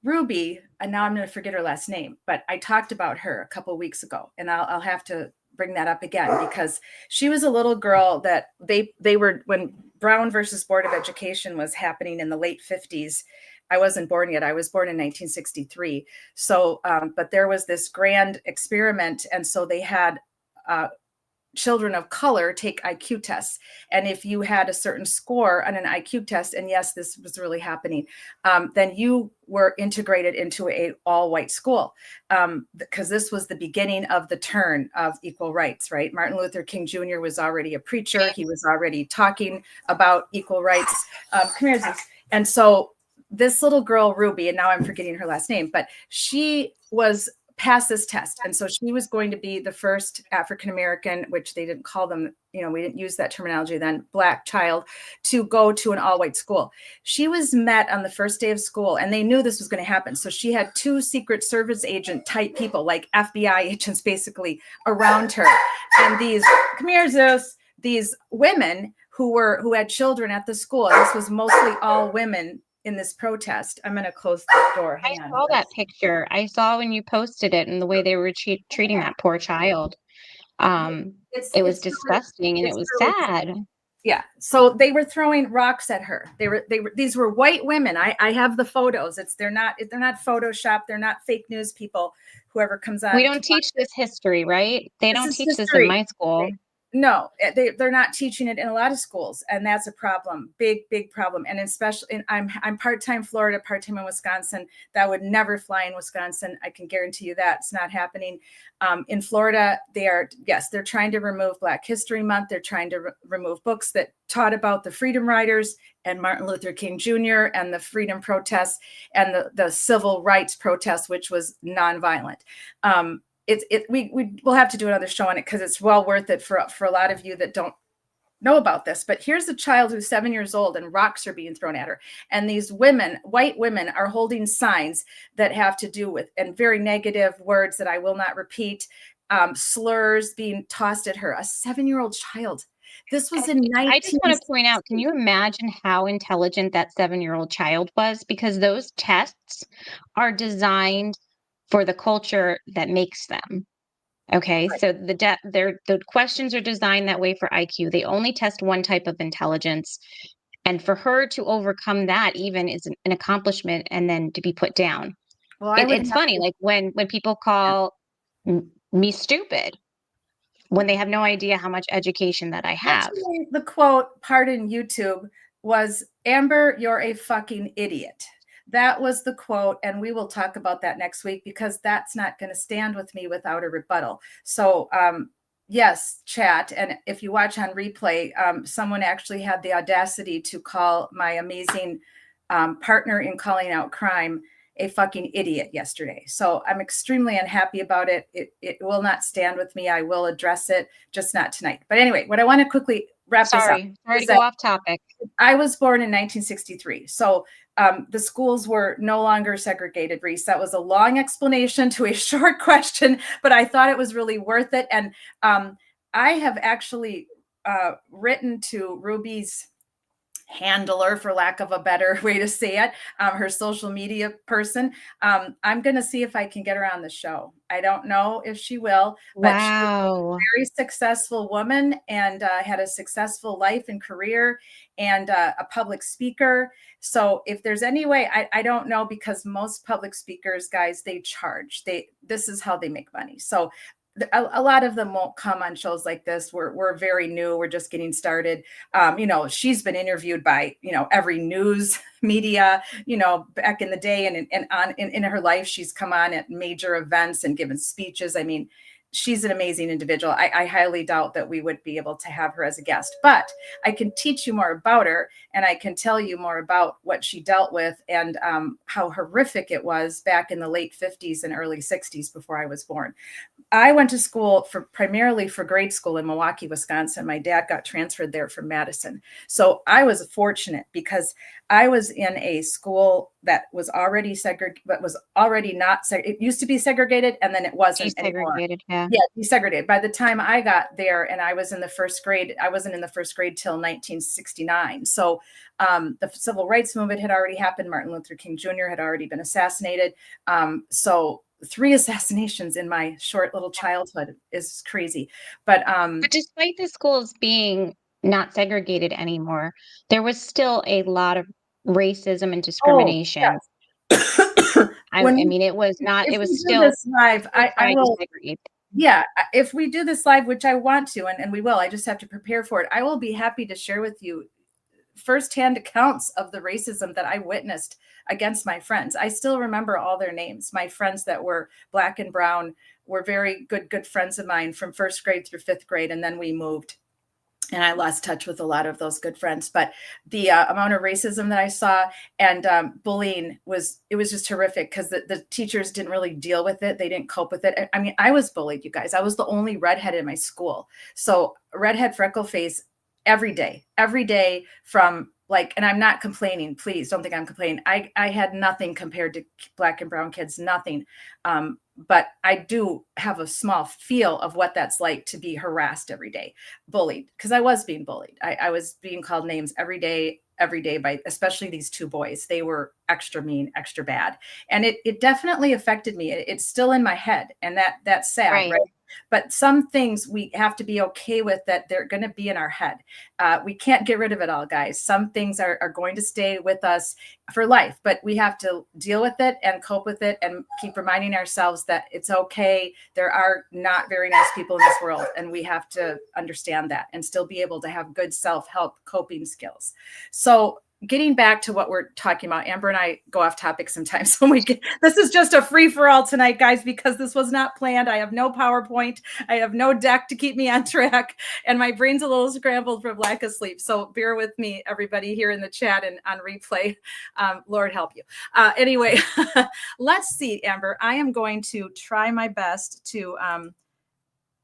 Ruby, and now I'm going to forget her last name, but I talked about her a couple of weeks ago, and I'll have to bring that up again, because she was a little girl that they were, when Brown versus Board of Education was happening in the late 50s. I wasn't born yet. I was born in 1963. So, but there was this grand experiment, and so they had children of color take IQ tests. And if you had a certain score on an IQ test, and yes, this was really happening, then you were integrated into a all white school, because this was the beginning of the turn of equal rights, right? Martin Luther King Jr. was already a preacher. He was already talking about equal rights. Come here, Zeus. And so this little girl, Ruby, and now I'm forgetting her last name, but she was pass this test. And so she was going to be the first African-American, which they didn't call them, we didn't use that terminology then, Black child, to go to an all-white school. She was met on the first day of school, and they knew this was going to happen. So she had 2 Secret Service agent type people, like FBI agents, basically around her. And these, come here, Zeus, these women who had children at the school. This was mostly all women in this protest. I'm going to close the door. I saw that picture. I saw when you posted it and the way they were treating that poor child. It was disgusting and it was sad. Yeah. So they were throwing rocks at her. These were white women. I have the photos. They're not Photoshopped. They're not fake news people. Whoever comes on. We don't teach this history, right? They don't teach this in my school. No, they're not teaching it in a lot of schools, and that's a problem, big problem. And especially, I'm part-time Florida, part-time in Wisconsin. That would never fly in Wisconsin. I can guarantee you that it's not happening. In Florida, they're trying to remove Black History Month. They're trying to remove books that taught about the Freedom Riders and Martin Luther King Jr. and the freedom protests and the civil rights protests, which was nonviolent. We will have to do another show on it because it's well worth it for a lot of you that don't know about this. But here's a child who's 7 years old and rocks are being thrown at her. And these women, white women, are holding signs that have to do with, and very negative words that I will not repeat, slurs being tossed at her. A 7-year-old child. This was in 1960. I just want to point out, can you imagine how intelligent that 7-year-old child was? Because those tests are designed for the culture that makes them. Okay, right. So the questions are designed that way for IQ. They only test one type of intelligence. And for her to overcome that even is an accomplishment, and then to be put down. Well, it's funny, like when people call me stupid, when they have no idea how much education that I have. Actually, the quote, pardon YouTube, was, "Amber, you're a fucking idiot." That was the quote, and we will talk about that next week because that's not going to stand with me without a rebuttal. So, yes, chat, and if you watch on replay, someone actually had the audacity to call my amazing partner in calling out crime a fucking idiot yesterday. So I'm extremely unhappy about it. It will not stand with me. I will address it, just not tonight. But anyway, what I want to quickly wrap this up. Sorry to go off topic. I was born in 1963. So the schools were no longer segregated, Reese. That was a long explanation to a short question, but I thought it was really worth it. And I have actually written to Ruby's handler, for lack of a better way to say it, her social media person. I'm going to see if I can get her on the show. I don't know if she will, but she's a very successful woman and had a successful life and career and a public speaker. So if there's any way, I don't know, because most public speakers, guys, they charge. This is how they make money. So a lot of them won't come on shows like this. We're very new. We're just getting started. She's been interviewed by, every news media, back in the day, and in her life, she's come on at major events and given speeches. I mean, she's an amazing individual. I highly doubt that we would be able to have her as a guest, but I can teach you more about her, and I can tell you more about what she dealt with and how horrific it was back in the late 50s and early 60s before I was born. I went to school primarily for grade school in Milwaukee, Wisconsin. My dad got transferred there from Madison. So I was fortunate because I was in a school that was already segregated, but was already not it used to be segregated, and then it wasn't anymore. Yeah, desegregated. By the time I got there and I was in the first grade, I wasn't in the first grade till 1969. So the civil rights movement had already happened. Martin Luther King Jr. had already been assassinated. So 3 assassinations in my short little childhood is crazy. But despite the schools being not segregated anymore, there was still a lot of racism and discrimination. Oh, yes. I mean, it was not, it was still this live. I will segregate. Yeah, if we do this live, which I want to, and we will, I just have to prepare for it. I will be happy to share with you firsthand accounts of the racism that I witnessed against my friends. I still remember all their names. My friends that were Black and brown were very good friends of mine from first grade through 5th grade. And then we moved. and I lost touch with a lot of those good friends. But the amount of racism that I saw and bullying it was just horrific because the teachers didn't really deal with it. They didn't cope with it. I mean, I was bullied, you guys. I was the only redhead in my school. So redhead freckle face every day from like, and I'm not complaining. Please don't think I'm complaining. I had nothing compared to black and brown kids, nothing. But I do have a small feel of what that's like to be harassed every day, bullied, because I was being bullied. I was being called names every day by especially these two boys. They were extra mean, extra bad. And it definitely affected me. It's still in my head. And that's sad, Right. right? But some things we have to be okay with that they're going to be in our head. We can't get rid of it all, guys. Some things are going to stay with us for life, but we have to deal with it and cope with it and keep reminding ourselves that it's okay. There are not very nice people in this world, and we have to understand that and still be able to have good self-help coping skills. So getting back to what we're talking about, Amber and I go off topic sometimes when this is just a free for all tonight, guys, because this was not planned. I have no PowerPoint. I have no deck to keep me on track, and my brain's a little scrambled from lack of sleep. So bear with me, everybody here in the chat and on replay. Lord help you. Anyway, let's see, Amber. I am going to try my best to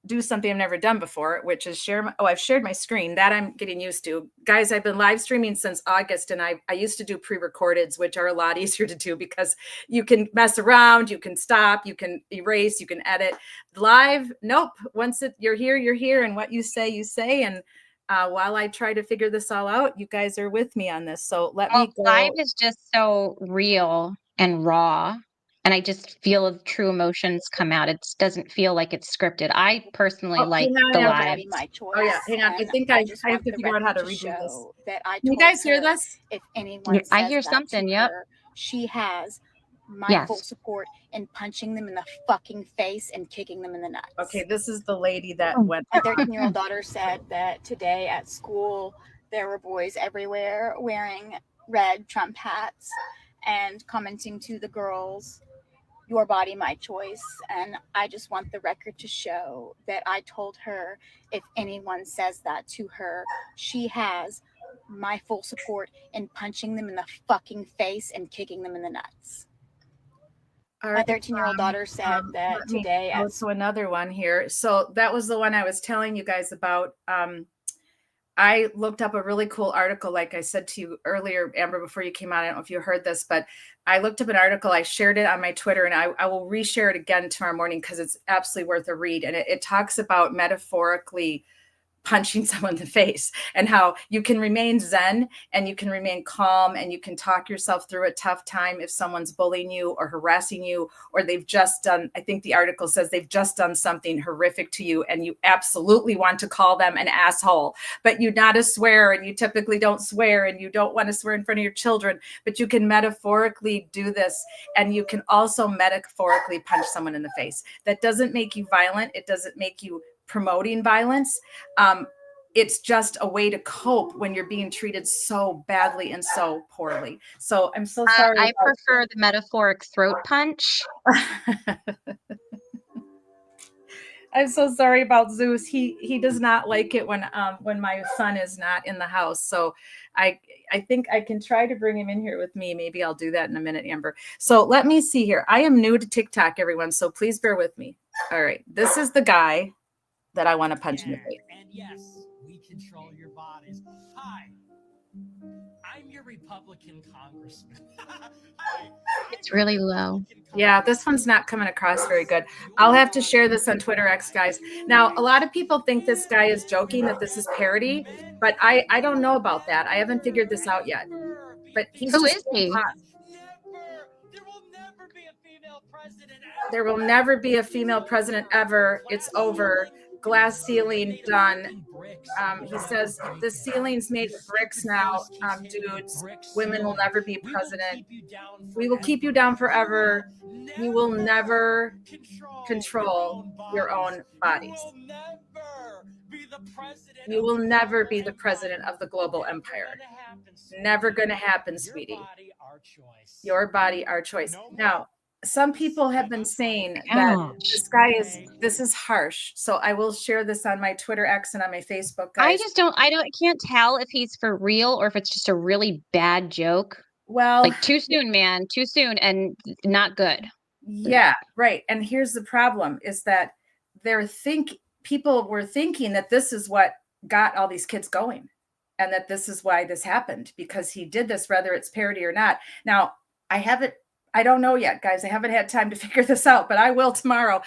do something I've never done before, which is I've shared my screen. That I'm getting used to. Guys, I've been live streaming since August, and I used to do pre-recordeds, which are a lot easier to do because you can mess around, you can stop, you can erase, you can edit. Live, nope. Once you're here, and what you say. And while I try to figure this all out, you guys are with me on this. So let Well, me go. live is just so real and raw, and I just feel the true emotions come out. It doesn't feel like it's scripted. I personally Oh, like hang on, the Amber. live. My choice. Oh yeah, hang on. I think I just have want to the figure out how record to to redo this. show that I Can you told guys hear her this? if anyone I says hear that something, to yep. her, she has my full Yes. support in punching them in the fucking face and kicking them in the nuts. Okay, this is the lady that Oh. went. My 13-year-old daughter said that today at school there were boys everywhere wearing red Trump hats and commenting to the girls, "Your body, my choice." And I just want the record to show that I told her if anyone says that to her, she has my full support in punching them in the fucking face and kicking them in the nuts. All My right, 13-year-old daughter said that let me today go at to another one here. So that was the one I was telling you guys about. I looked up a really cool article, like I said to you earlier, Amber, before you came on. I don't know if you heard this, but I looked up an article. I shared it on my Twitter, and I will reshare it again tomorrow morning because it's absolutely worth a read. And it talks about metaphorically punching someone in the face and how you can remain zen and you can remain calm and you can talk yourself through a tough time if someone's bullying you or harassing you, or they've just done, I think the article says they've just done something horrific to you and you absolutely want to call them an asshole, but you're not a swear and you typically don't swear and you don't want to swear in front of your children, but you can metaphorically do this, and you can also metaphorically punch someone in the face. That doesn't make you violent. It doesn't make you promoting violence. It's just a way to cope when you're being treated so badly and so poorly. So I'm so sorry. I prefer the metaphoric throat punch. I'm so sorry about Zeus. He does not like it when my son is not in the house. So I think I can try to bring him in here with me. Maybe I'll do that in a minute, Amber. So let me see here. I am new to TikTok, everyone. So please bear with me. All right. This is the guy that I want to punch in the face. And yes, we control your bodies. Hi, I'm your Republican congressman. Hi, It's really low. Yeah, this one's not coming across very good. I'll have to share this on Twitter X, guys. Now, a lot of people think this guy is joking, that this is parody, but I don't know about that. I haven't figured this out yet. But he's Who just is he? hot. There will never be a female president. There will never be a female president ever. It's over. Glass ceiling done. He says the ceiling's made of bricks now, dudes. Women will never be president. We will keep you down forever. You will never control your own bodies. You will never be the president of the global empire. Never going to happen, sweetie. Your body, our choice. Now, some people have been saying that Gosh. this is harsh. So I will share this on my Twitter X and on my Facebook, I guys. can't tell if he's for real or if it's just a really bad joke. Well, Like, too soon, man, too soon and not good. yeah, right. And here's the problem is that people were thinking that this is what got all these kids going and that this is why this happened because he did this, whether it's parody or not. Now, I don't know yet, guys. I haven't had time to figure this out, but I will tomorrow.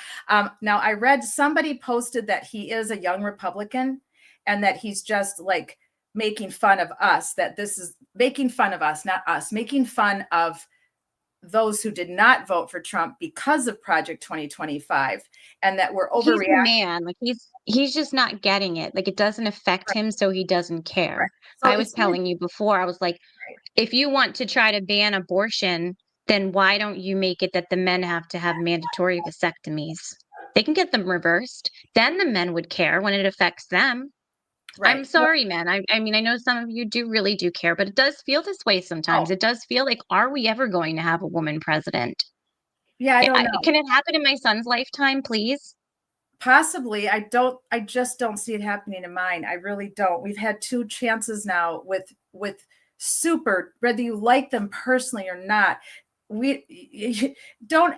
Now, I read somebody posted that he is a young Republican and that he's just like making fun of us, that this is making fun of us, not us, making fun of those who did not vote for Trump because of Project 2025 and that we're He's a overreacting. man, like, he's just not getting it, like, it doesn't affect Right, him, so he doesn't right. care. So I was it's gonna telling you before, I was like, right. if you want to try to ban abortion, then why don't you make it that the men have to have mandatory vasectomies? They can get them reversed. Then the men would care when it affects them. I'm Right. Well, sorry, man. I mean, I know some of you really do care, but it does feel this way oh, sometimes. It does feel like, are we ever going to have a woman president? yeah, I don't know. Can it happen in my son's lifetime, please? Possibly. I just don't see it happening in mine. I really don't. We've had two chances now with super, whether you like them personally or not. Don't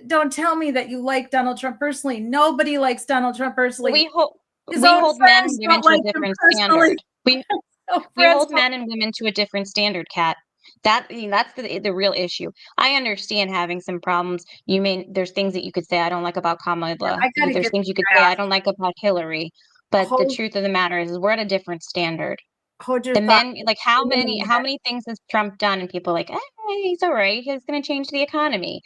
don't tell me that you like Donald Trump personally. Nobody likes Donald Trump personally. We hold His we own hold men and friends women don't to a like him different personally. standard. No We friends hold don't. men and women to a different standard, Kat. That's the real issue. I understand having some problems. There's things that you could say I don't like about Yeah, Kamala. I gotta There's get things this you could guy say off. I don't like about Hillary. But the Hold truth of the matter is we're at a different standard. hold your The thought men, like, for a minute. how many things has Trump done? And people are like, he's all right. He's going to change the economy.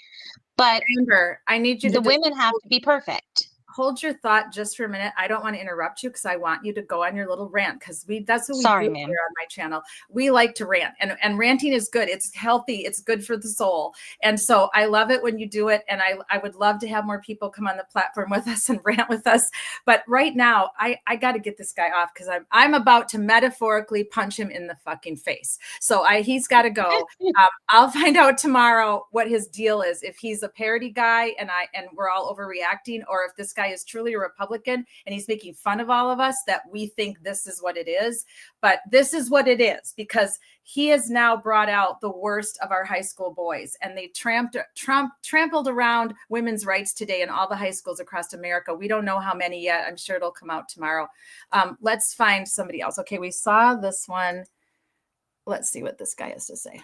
But Amber, I need you to the just women have to be perfect. hold your thought just for a minute. I don't want to interrupt you because I want you to go on your little rant because that's what we do Sorry, here ma'am. on my channel. We like to rant and ranting is good. It's healthy. It's good for the soul. And so I love it when you do it. And I would love to have more people come on the platform with us and rant with us. But right now I got to get this guy off because I'm about to metaphorically punch him in the fucking face. So he's got to go. I'll find out tomorrow what his deal is. If he's a parody guy and we're all overreacting, or if this guy is truly a Republican and he's making fun of all of us that we think this is what it is. But this is what it is because he has now brought out the worst of our high school boys, and they trampled around women's rights today in all the high schools across America. We don't know how many yet. I'm sure it'll come out tomorrow. Let's find somebody else. Okay, we saw this one. Let's see what this guy has to say.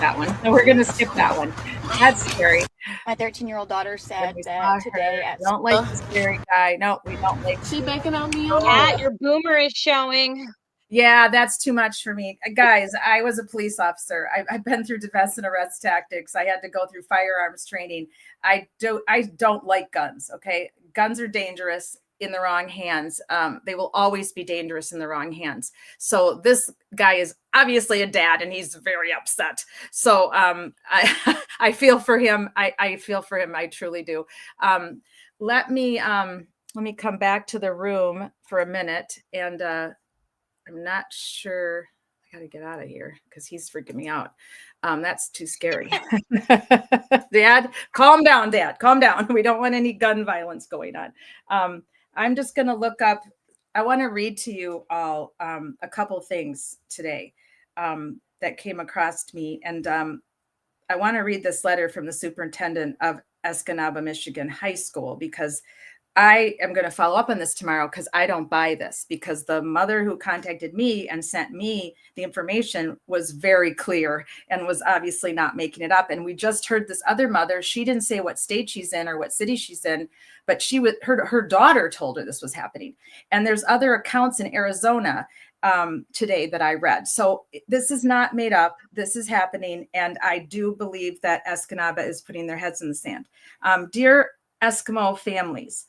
That one. So we're gonna skip that one. That's scary. My 13-year-old daughter said We saw that today her. at We don't like the scary guy. No, we don't like. She making on me. Kat, your boomer is showing. Yeah, that's too much for me. Guys, I was a police officer. I've been through defense and arrest tactics. I had to go through firearms training. I don't like guns. Okay. Guns are dangerous in the wrong hands. They will always be dangerous in the wrong hands. So this guy is obviously a dad and he's very upset. So I feel for him. I feel for him. I truly do. Let me come back to the room for a minute and I'm not sure. I got to get out of here because he's freaking me out. That's too scary. Dad, calm down, Dad. Calm down. We don't want any gun violence going on. I'm just going to look up. I want to read to you all a couple things today that came across me. And I want to read this letter from the superintendent of Escanaba, Michigan High School, because I am going to follow up on this tomorrow because I don't buy this, because the mother who contacted me and sent me the information was very clear and was obviously not making it up. And we just heard this other mother. She didn't say what state she's in or what city she's in, but her daughter told her this was happening. And there's other accounts in Arizona today that I read. So this is not made up. This is happening. And I do believe that Escanaba is putting their heads in the sand. Dear Eskimo families,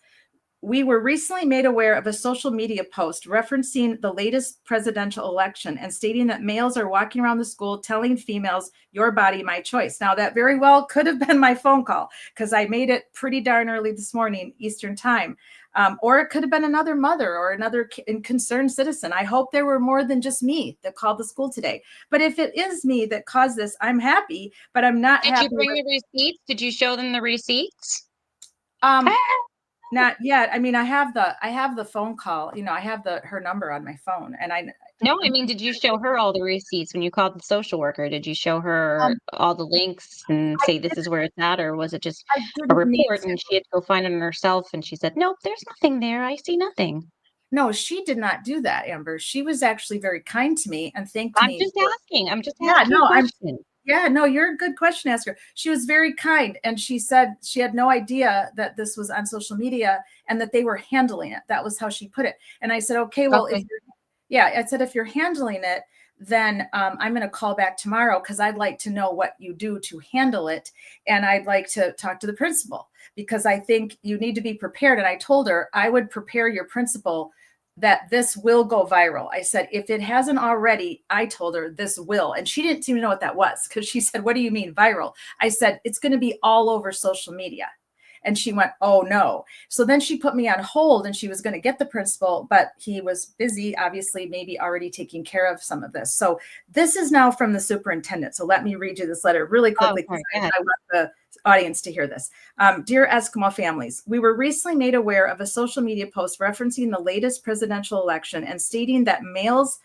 we were recently made aware of a social media post referencing the latest presidential election and stating that males are walking around the school telling females, your body, my choice. Now, that very well could have been my phone call because I made it pretty darn early this morning, Eastern time. Or it could have been another mother or another concerned citizen. I hope there were more than just me that called the school today. But if it is me that caused this, I'm happy, but I'm not Did you happy bring with, the receipts? Did you show them the receipts? um, not yet. I mean, I have the phone call, I have her number on my phone, and No, I mean, did you show her all the receipts when you called the social worker? Did you show her um, all the links and I, say this is where it's at, or was it just I a didn't need report to. and she had to go find it on herself and she said, "Nope, there's nothing there. I see nothing." No, she did not do that, Amber. She was actually very kind to me and thanked I'm me just for, asking. I'm just yeah, asking a no, question. yeah, no, you're a good question asker. She was very kind. And she said she had no idea that this was on social media and that they were handling it. That was how she put it. And I said, okay, well, Okay. I said, if you're handling it, then I'm going to call back tomorrow because I'd like to know what you do to handle it. And I'd like to talk to the principal because I think you need to be prepared. And I told her I would prepare your principal that this will go viral. I said, if it hasn't already, I told her this will. And she didn't even know what that was because she said, what do you mean viral? I said, it's going to be all over social media. And she went, oh no. So then she put me on hold and she was going to get the principal, but he was busy, obviously, maybe already taking care of some of this. So this is now from the superintendent. So let me read you this letter really quickly. Oh, sorry. I want the audience to hear this. Dear Eskimo families, we were recently made aware of a social media post referencing the latest presidential election and stating that males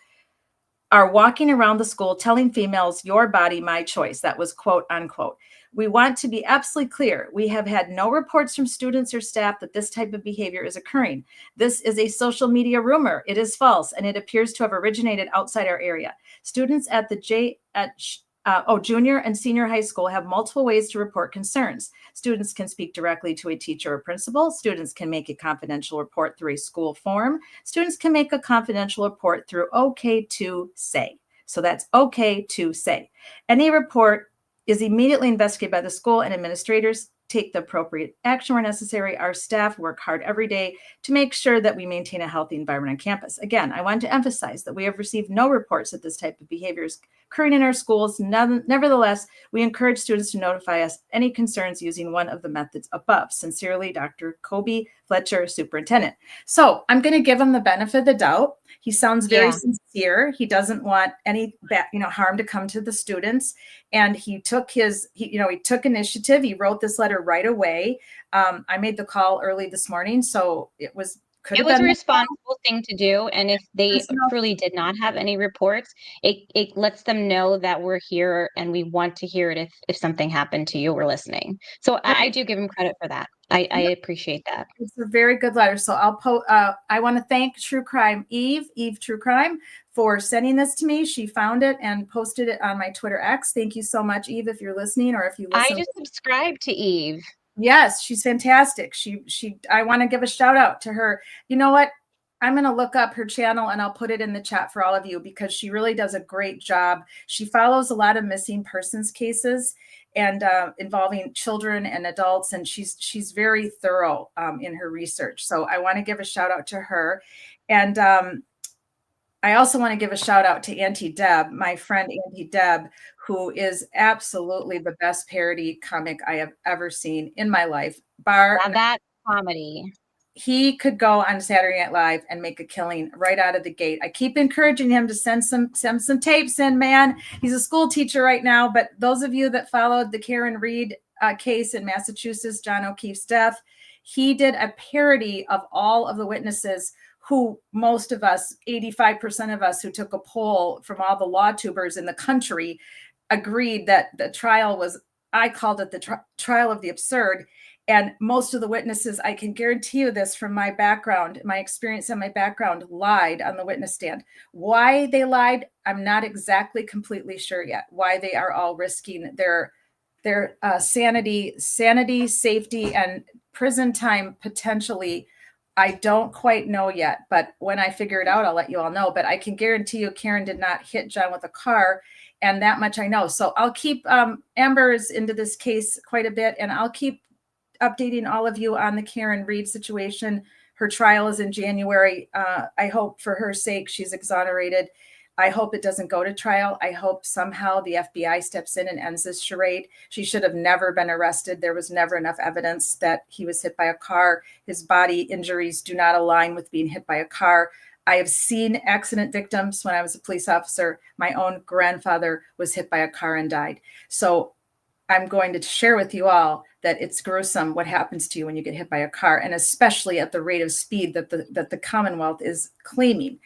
are walking around the school telling females, your body, my choice. That was quote unquote. We want to be absolutely clear. We have had no reports from students or staff that this type of behavior is occurring. This is a social media rumor. It is false, and it appears to have originated outside our area. Students at the junior and senior high school have multiple ways to report concerns. Students can speak directly to a teacher or principal. Students can make a confidential report through a school form. Students can make a confidential report through OK to Say. So that's OK to Say. Any report is immediately investigated by the school, and administrators take the appropriate action where necessary. Our staff work hard every day to make sure that we maintain a healthy environment on campus. Again, I want to emphasize that we have received no reports that this type of behavior is occurring in our schools. Nevertheless, we encourage students to notify us any concerns using one of the methods above. Sincerely, Dr. Kobe Fletcher, Superintendent. So I'm going to give him the benefit of the doubt. He sounds very sincere. He doesn't want any harm to come to the students. And he took he took initiative. He wrote this letter right away. I made the call early this morning, so it was A responsible thing to do, and if they truly did not have any reports, it lets them know that we're here and we want to hear it if something happened to you, we're listening. So I do give him credit for that. I appreciate that. It's a very good letter. So I want to thank True Crime Eve True Crime for sending this to me. She found it and posted it on my Twitter X. Thank you so much, Eve, if you're listening or if you listen. I just subscribed to Eve. Yes, she's fantastic. I want to give a shout out to her. You know what? I'm going to look up her channel and I'll put it in the chat for all of you because she really does a great job. She follows a lot of missing persons cases and involving children and adults, and she's very thorough in her research. So I want to give a shout out to her. And I also want to give a shout out to Auntie Deb, my friend Auntie Deb, who is absolutely the best parody comic I have ever seen in my life. Now that comedy. He could go on Saturday Night Live and make a killing right out of the gate. I keep encouraging him to send some tapes in, man. He's a school teacher right now, but those of you that followed the Karen Reed case in Massachusetts, John O'Keefe's death, he did a parody of all of the witnesses who most of us, 85% of us who took a poll from all the law tubers in the country agreed that the trial was, I called it the trial of the absurd. And most of the witnesses, I can guarantee you this from my background, my experience and my background, lied on the witness stand. Why they lied, I'm not exactly completely sure yet. Why they are all risking their sanity, safety, and prison time potentially. I don't quite know yet, but when I figure it out, I'll let you all know. But I can guarantee you Karen did not hit John with a car, and that much I know. So I'll keep Amber is into this case quite a bit, and I'll keep updating all of you on the Karen Reed situation. Her trial is in January. I hope for her sake she's exonerated. I hope it doesn't go to trial. I hope somehow the FBI steps in and ends this charade. She should have never been arrested. There was never enough evidence that he was hit by a car. His body injuries do not align with being hit by a car. I have seen accident victims when I was a police officer. My own grandfather was hit by a car and died. So I'm going to share with you all that it's gruesome what happens to you when you get hit by a car, and especially at the rate of speed that the Commonwealth is claiming.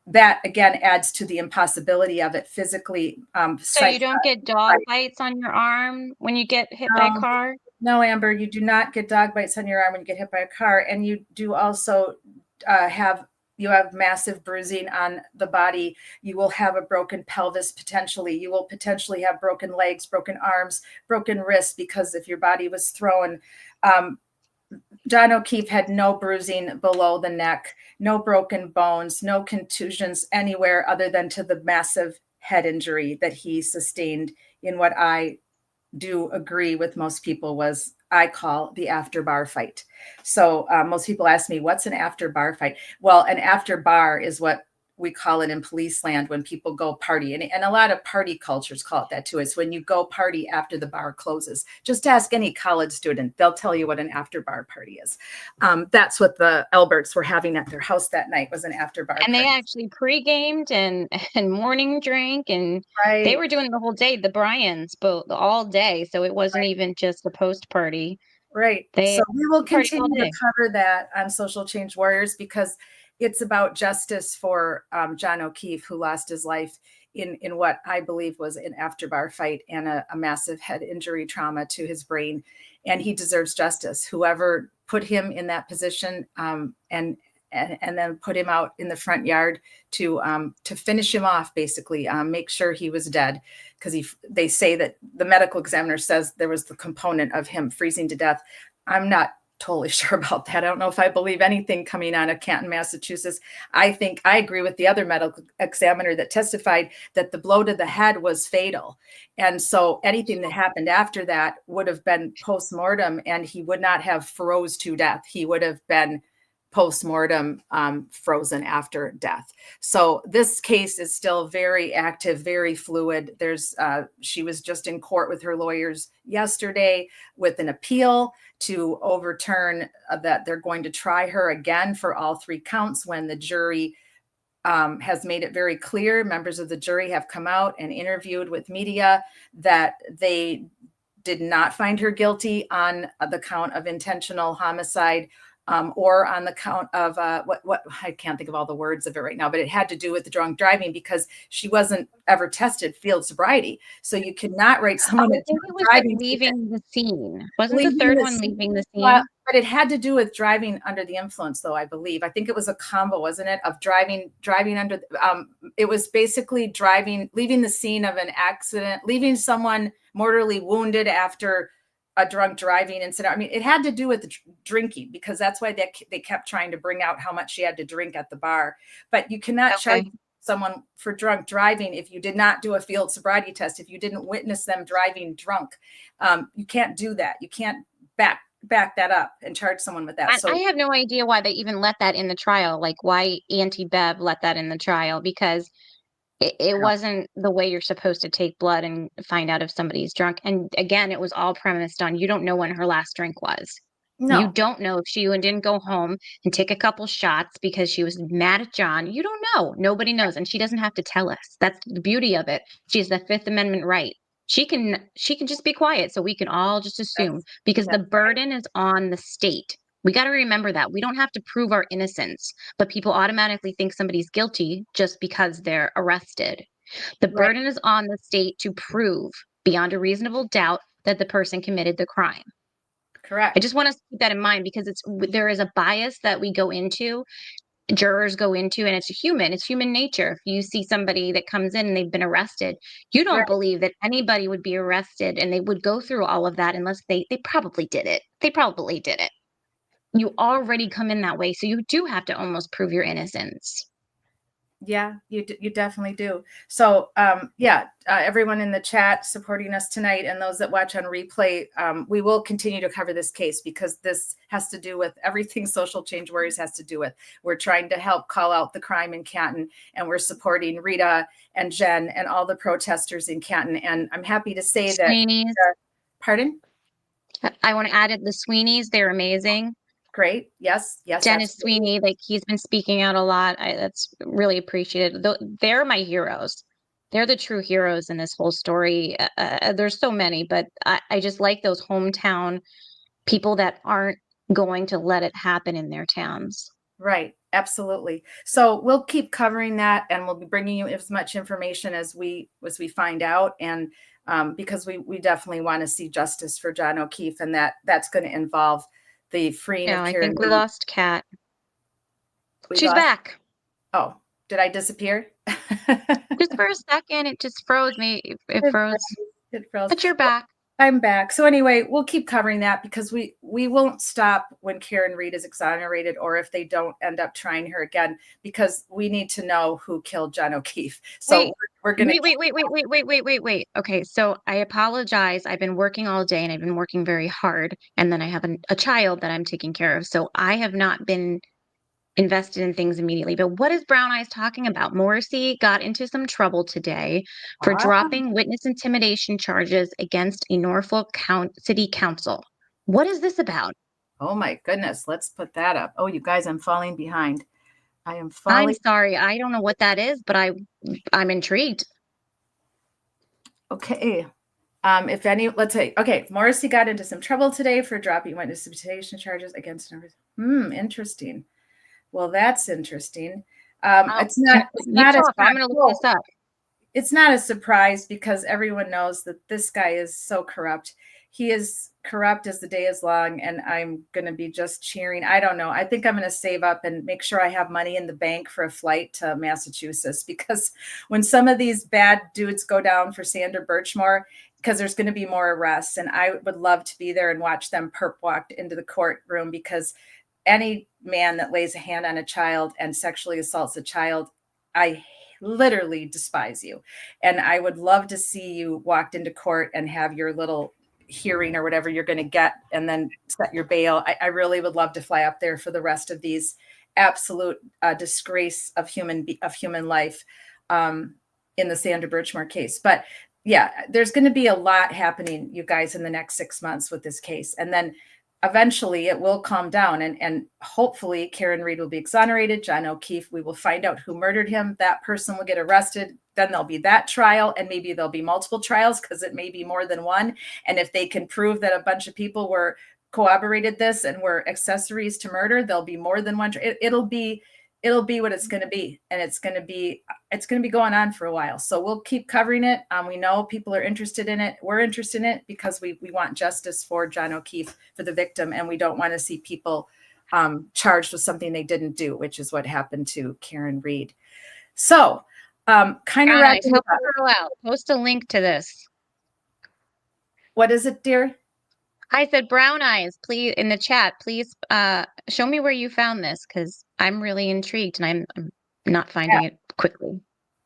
That again adds to the impossibility of it physically. So you don't get dog bites on your arm when you get hit by a car? No, Amber, you do not get dog bites on your arm when you get hit by a car, and you do also have massive bruising on the body. You will have a broken pelvis potentially. You will potentially have broken legs, broken arms, broken wrists, because if your body was thrown. John O'Keefe had no bruising below the neck, no broken bones, no contusions anywhere other than to the massive head injury that he sustained in what I do agree with most people was, I call, the after bar fight. So most people ask me, what's an after bar fight? Well, an after bar is what we call it in police land when people go party. And a lot of party cultures call it that too. It's when you go party after the bar closes. Just ask any college student. They'll tell you what an after bar party is. That's what the Alberts were having at their house that night, was an after bar And party. they actually pre-gamed and morning drink, and they were doing the whole day, the Bryans, both all day. So it wasn't even just a post party. Right. They So we will party all continue to day. cover that on Social Change Warriors, because it's about justice for John O'Keefe, who lost his life in what I believe was an after bar fight and a massive head injury trauma to his brain. And he deserves justice. Whoever put him in that position and then put him out in the front yard to finish him off, basically, make sure he was dead, because they say that the medical examiner says there was the component of him freezing to death. I'm not totally sure about that. I don't know if I believe anything coming out of Canton, Massachusetts. I think I agree with the other medical examiner that testified that the blow to the head was fatal. And so anything that happened after that would have been post-mortem, and he would not have froze to death. He would have been post-mortem frozen after death. So this case is still very active, very fluid. She was just in court with her lawyers yesterday with an appeal to overturn that they're going to try her again for all 3 counts, when the jury has made it very clear. Members of the jury have come out and interviewed with media that they did not find her guilty on the count of intentional homicide, or on the count of what I can't think of all the words of it right now, but it had to do with the drunk driving, because she wasn't ever tested field sobriety. So you could not write someone I that's think it was like driving leaving the scene. Wasn't the leaving third the one scene. leaving the scene? Well, but it had to do with driving under the influence, though, I believe. I think it was a combo, wasn't it, of driving under. It was basically leaving the scene of an accident, leaving someone mortally wounded after a drunk driving incident. I mean, it had to do with the drinking, because that's why they kept trying to bring out how much she had to drink at the bar. But you cannot charge someone for drunk driving if you did not do a field sobriety test, if you didn't witness them driving drunk. You can't do that. You can't back that up and charge someone with that. And I have no idea why they even let that in the trial, like why Auntie Bev let that in the trial, because it wasn't the way you're supposed to take blood and find out if somebody's drunk. And again, it was all premised on, you don't know when her last drink was. No. You don't know if she didn't go home and take a couple shots because she was mad at John. You don't know. Nobody knows. And she doesn't have to tell us. That's the beauty of it. She has the Fifth Amendment right. She can just be quiet, so we can all just assume, because the burden is on the state. We got to remember that. We don't have to prove our innocence, but people automatically think somebody's guilty just because they're arrested. The burden is on the state to prove beyond a reasonable doubt that the person committed the crime. Correct. I just want us to keep that in mind, because there is a bias that we go into, jurors go into, and it's human nature. If you see somebody that comes in and they've been arrested, you don't believe that anybody would be arrested and they would go through all of that unless they probably did it. They probably did it. You already come in that way, so you do have to almost prove your innocence. Yeah, you definitely do. So, everyone in the chat supporting us tonight and those that watch on replay, we will continue to cover this case because this has to do with everything Social Change Warriors has to do with. We're trying to help call out the crime in Canton, and we're supporting Rita and Jen and all the protesters in Canton. And I'm happy to say that. Sweeney's. Pardon? I want to add it, the Sweeneys, they're amazing. Great. Yes. Dennis Absolutely. Sweeney, like he's been speaking out a lot. That's really appreciated. They're my heroes. They're the true heroes in this whole story. There's so many, but I just like those hometown people that aren't going to let it happen in their towns. Right. Absolutely. So we'll keep covering that, and we'll be bringing you as much information as we find out. And because we definitely want to see justice for John O'Keefe, and that's going to involve the freeing of I Karen think we Reed. lost Kat. We She's lost- back. Oh, did I disappear? Just for a second, it just froze me. It froze. It froze. But you're back. I'm back. So anyway, we'll keep covering that because we won't stop when Karen Reed is exonerated, or if they don't end up trying her again, because we need to know who killed John O'Keefe. So we're going to wait. Okay, so I apologize. I've been working all day and I've been working very hard, and then I have a child that I'm taking care of. So I have not been invested in things immediately. But what is Brown Eyes talking about? Morrissey got into some trouble today for dropping witness intimidation charges against a Norfolk City Council. What is this about? Oh my goodness, let's put that up. Oh, you guys, I'm falling behind. I'm sorry. I don't know what that is, but I'm intrigued. Okay. Let's say, okay, Morrissey got into some trouble today for dropping witness intimidation charges against interesting. Well, that's interesting. It's not I'm going to look this up. It's not a surprise because everyone knows that this guy is so corrupt. He is corrupt as the day is long, and I'm going to be just cheering. I don't know. I think I'm going to save up and make sure I have money in the bank for a flight to Massachusetts, because when some of these bad dudes go down for Sandra Birchmore, because there's going to be more arrests, and I would love to be there and watch them perp walked into the courtroom, because any man that lays a hand on a child and sexually assaults a child, I literally despise you. And I would love to see you walked into court and have your little hearing or whatever you're going to get, and then set your bail. I really would love to fly up there for the rest of these absolute disgrace of human life in the Sandra Birchmore case. But yeah, there's going to be a lot happening, you guys, in the next 6 months with this case. And then eventually it will calm down, and hopefully Karen Reed will be exonerated. John O'Keefe, we will find out who murdered him. That person will get arrested. Then there'll be that trial, and maybe there'll be multiple trials, because it may be more than one. And if they can prove that a bunch of people were corroborated this and were accessories to murder, there'll be more than one. It'll be what it's going to be, and it's going to be going on for a while. So we'll keep covering it. We know people are interested in it. We're interested in it because we want justice for John O'Keefe, for the victim, and we don't want to see people charged with something they didn't do, which is what happened to Karen Reed. So kind of wrapping help a girl out. Post a link to this. What is it, dear? I said, Brown Eyes, please, in the chat, please show me where you found this, because I'm really intrigued and I'm not finding it quickly.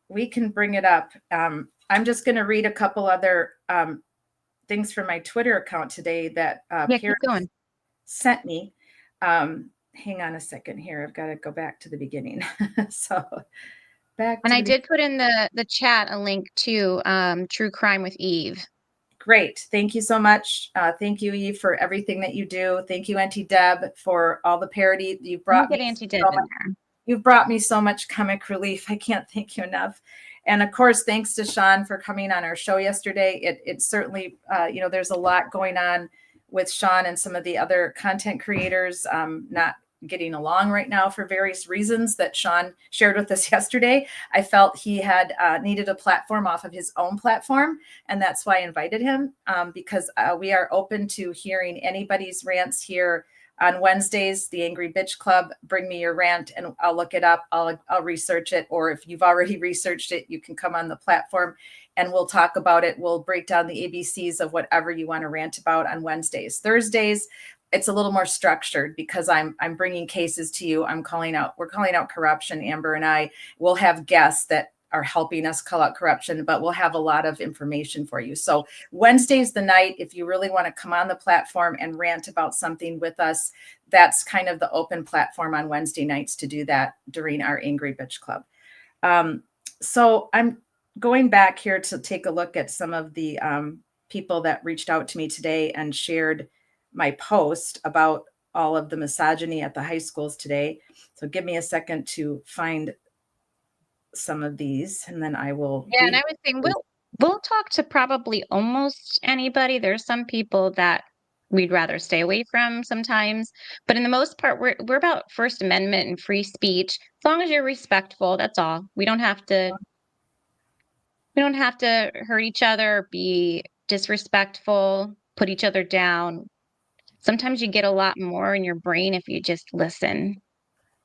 We can bring it up. I'm just going to read a couple other things from my Twitter account today that parents sent me. Hang on a second here. I've got to go back to the beginning. So back. And I did put in the chat a link to True Crime with Eve. Great. Thank you so much. Thank you, Eve, for everything that you do. Thank you, Auntie Deb, for all the parody you brought me. Auntie Deb in there. You've brought me so much comic relief. I can't thank you enough. And of course, thanks to Sean for coming on our show yesterday. It certainly, there's a lot going on with Sean and some of the other content creators not getting along right now for various reasons that Sean shared with us yesterday. I felt he had needed a platform off of his own platform, and that's why I invited him, because we are open to hearing anybody's rants here on Wednesdays. The Angry Bitch Club, bring me your rant and I'll look it up. I'll research it. Or if you've already researched it, you can come on the platform and we'll talk about it. We'll break down the ABCs of whatever you want to rant about on Wednesdays. Thursdays, it's a little more structured because I'm bringing cases to you. We're calling out corruption. Amber and I will have guests that are helping us call out corruption, but we'll have a lot of information for you. So Wednesday's the night. If you really want to come on the platform and rant about something with us, that's kind of the open platform on Wednesday nights to do that during our Angry Bitch Club. So I'm going back here to take a look at some of the people that reached out to me today and shared my post about all of the misogyny at the high schools today. So give me a second to find some of these, and then I will. Yeah, and I was saying we'll talk to probably almost anybody. There's some people that we'd rather stay away from sometimes, but in the most part, we're about First Amendment and free speech. As long as you're respectful, that's all. We don't have to hurt each other, be disrespectful, put each other down. Sometimes you get a lot more in your brain if you just listen.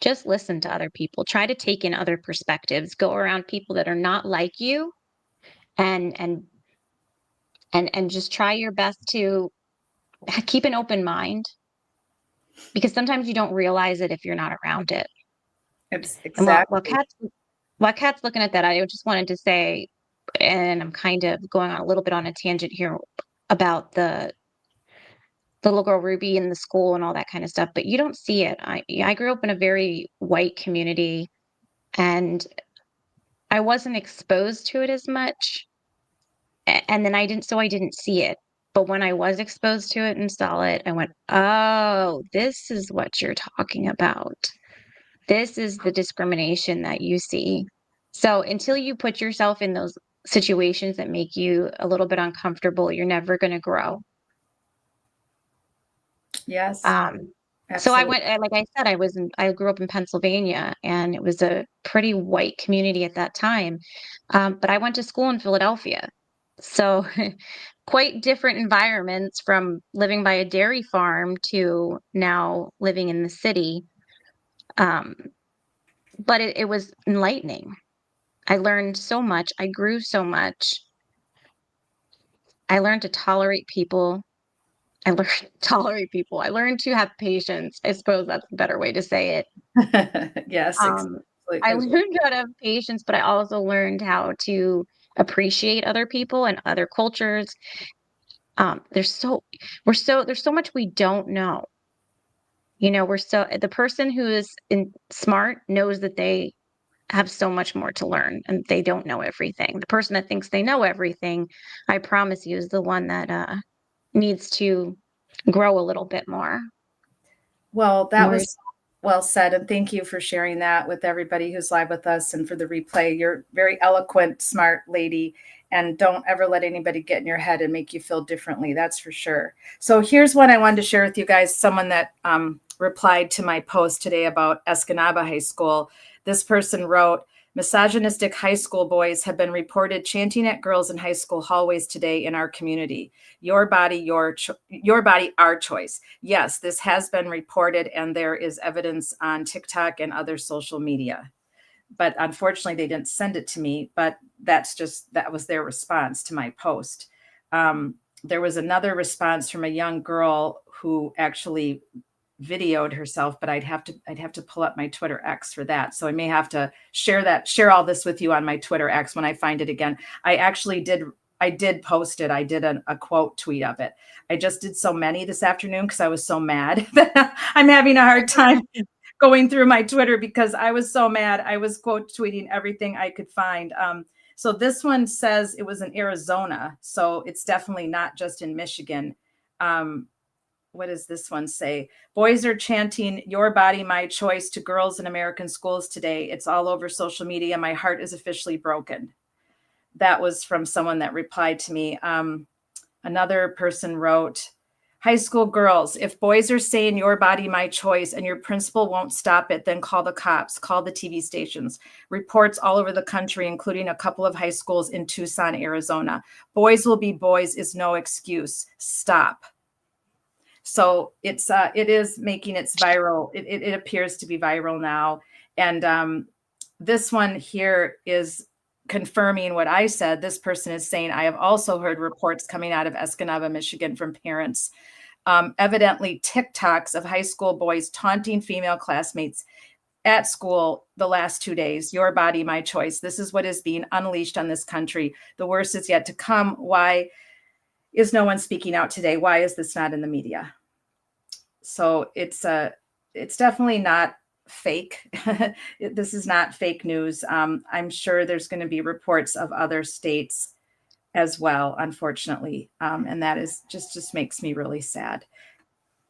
Just listen to other people. Try to take in other perspectives. Go around people that are not like you and just try your best to keep an open mind, because sometimes you don't realize it if you're not around it. It's And exactly. while Kat's looking at that, I just wanted to say, and I'm kind of going on a little bit on a tangent here about the little girl Ruby in the school and all that kind of stuff, but you don't see it. I grew up in a very white community, and I wasn't exposed to it as much. And then I didn't see it. But when I was exposed to it and saw it, I went, oh, this is what you're talking about. This is the discrimination that you see. So until you put yourself in those situations that make you a little bit uncomfortable, you're never going to grow. Yes, So I absolutely. went, like I said, I grew up in Pennsylvania, and it was a pretty white community at that time. But I went to school in Philadelphia. So quite different environments, from living by a dairy farm to now living in the city. But it was enlightening. I learned so much. I grew so much. I learned to tolerate people. I learned to tolerate people. I learned to have patience. I suppose that's a better way to say it. Yes, Um, exactly. I learned how to have patience, but I also learned how to appreciate other people and other cultures. There's so much we don't know. The person who is smart knows that they have so much more to learn, and they don't know everything. The person that thinks they know everything, I promise you, is the one that needs to grow a little bit more. Well, that More. was well said. And thank you for sharing that with everybody who's live with us and for the replay. You're very eloquent, smart lady, and don't ever let anybody get in your head and make you feel differently. That's for sure. So here's what I wanted to share with you guys. Someone that replied to my post today about Escanaba High School. This person wrote, misogynistic high school boys have been reported chanting at girls in high school hallways today in our community. Your body, your body, our choice. Yes, this has been reported, and there is evidence on TikTok and other social media. But unfortunately, they didn't send it to me. But that was their response to my post. There was another response from a young girl who actually videoed herself, but I'd have to pull up my Twitter X for that. So I may have to share all this with you on my Twitter X when I find it again. I did post it. I did a quote tweet of it. I just did so many this afternoon because I was so mad that I'm having a hard time going through my Twitter because I was so mad. I was quote tweeting everything I could find. So this one says it was in Arizona. So it's definitely not just in Michigan. What does this one say? Boys are chanting "Your body, my choice" to girls in American schools today. It's all over social media. My heart is officially broken. That was from someone that replied to me. Another person wrote, high school girls, if boys are saying "your body, my choice" and your principal won't stop it, then call the cops, call the TV stations. Reports all over the country, including a couple of high schools in Tucson, Arizona. Boys will be boys is no excuse. Stop. So it is making its viral. It appears to be viral now. And this one here is confirming what I said. This person is saying, I have also heard reports coming out of Escanaba, Michigan from parents evidently TikToks of high school boys taunting female classmates at school the last 2 days. Your body, my choice. This is what is being unleashed on this country. The worst is yet to come. Why is no one speaking out today? Why is this not in the media? So it's definitely not fake. This is not fake news. I'm sure there's going to be reports of other states as well, unfortunately. And that is just makes me really sad.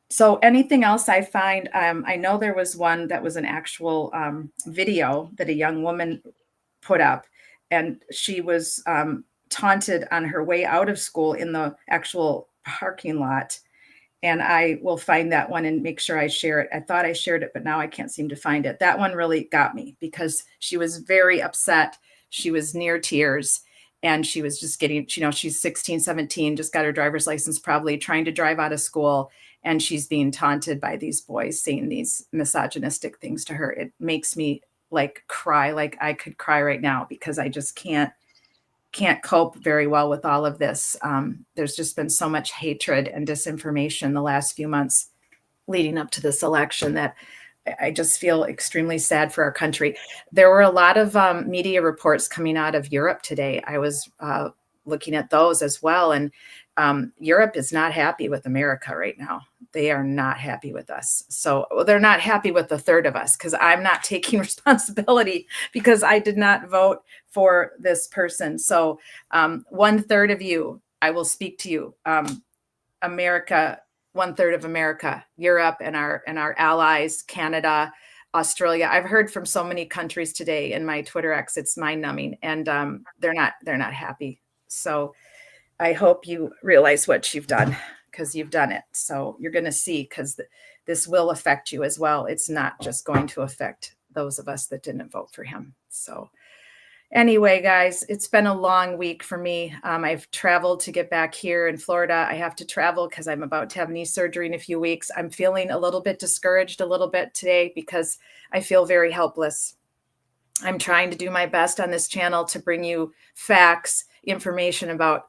So anything else I find, I know there was one that was an actual video that a young woman put up, and she was taunted on her way out of school in the actual parking lot. And I will find that one and make sure I share it. I thought I shared it, but now I can't seem to find it. That one really got me because she was very upset. She was near tears, and she was just getting, she's 16, 17, just got her driver's license, probably trying to drive out of school. And she's being taunted by these boys saying these misogynistic things to her. It makes me like cry, like I could cry right now, because I just can't cope very well with all of this. There's just been so much hatred and disinformation the last few months leading up to this election that I just feel extremely sad for our country. There were a lot of media reports coming out of Europe today. I was looking at those as well. And Europe is not happy with America right now. They are not happy with us. So they're not happy with a third of us, because I'm not taking responsibility because I did not vote for this person. So 1/3 of you, I will speak to you. America, 1/3 of America, Europe, and our allies, Canada, Australia. I've heard from so many countries today in my Twitter X. It's mind numbing, and they're not happy. So I hope you realize what you've done, because you've done it. So you're going to see, because this will affect you as well. It's not just going to affect those of us that didn't vote for him. So anyway, guys, it's been a long week for me. I've traveled to get back here in Florida. I have to travel because I'm about to have knee surgery in a few weeks. I'm feeling a little bit discouraged a little bit today because I feel very helpless. I'm trying to do my best on this channel to bring you facts, information about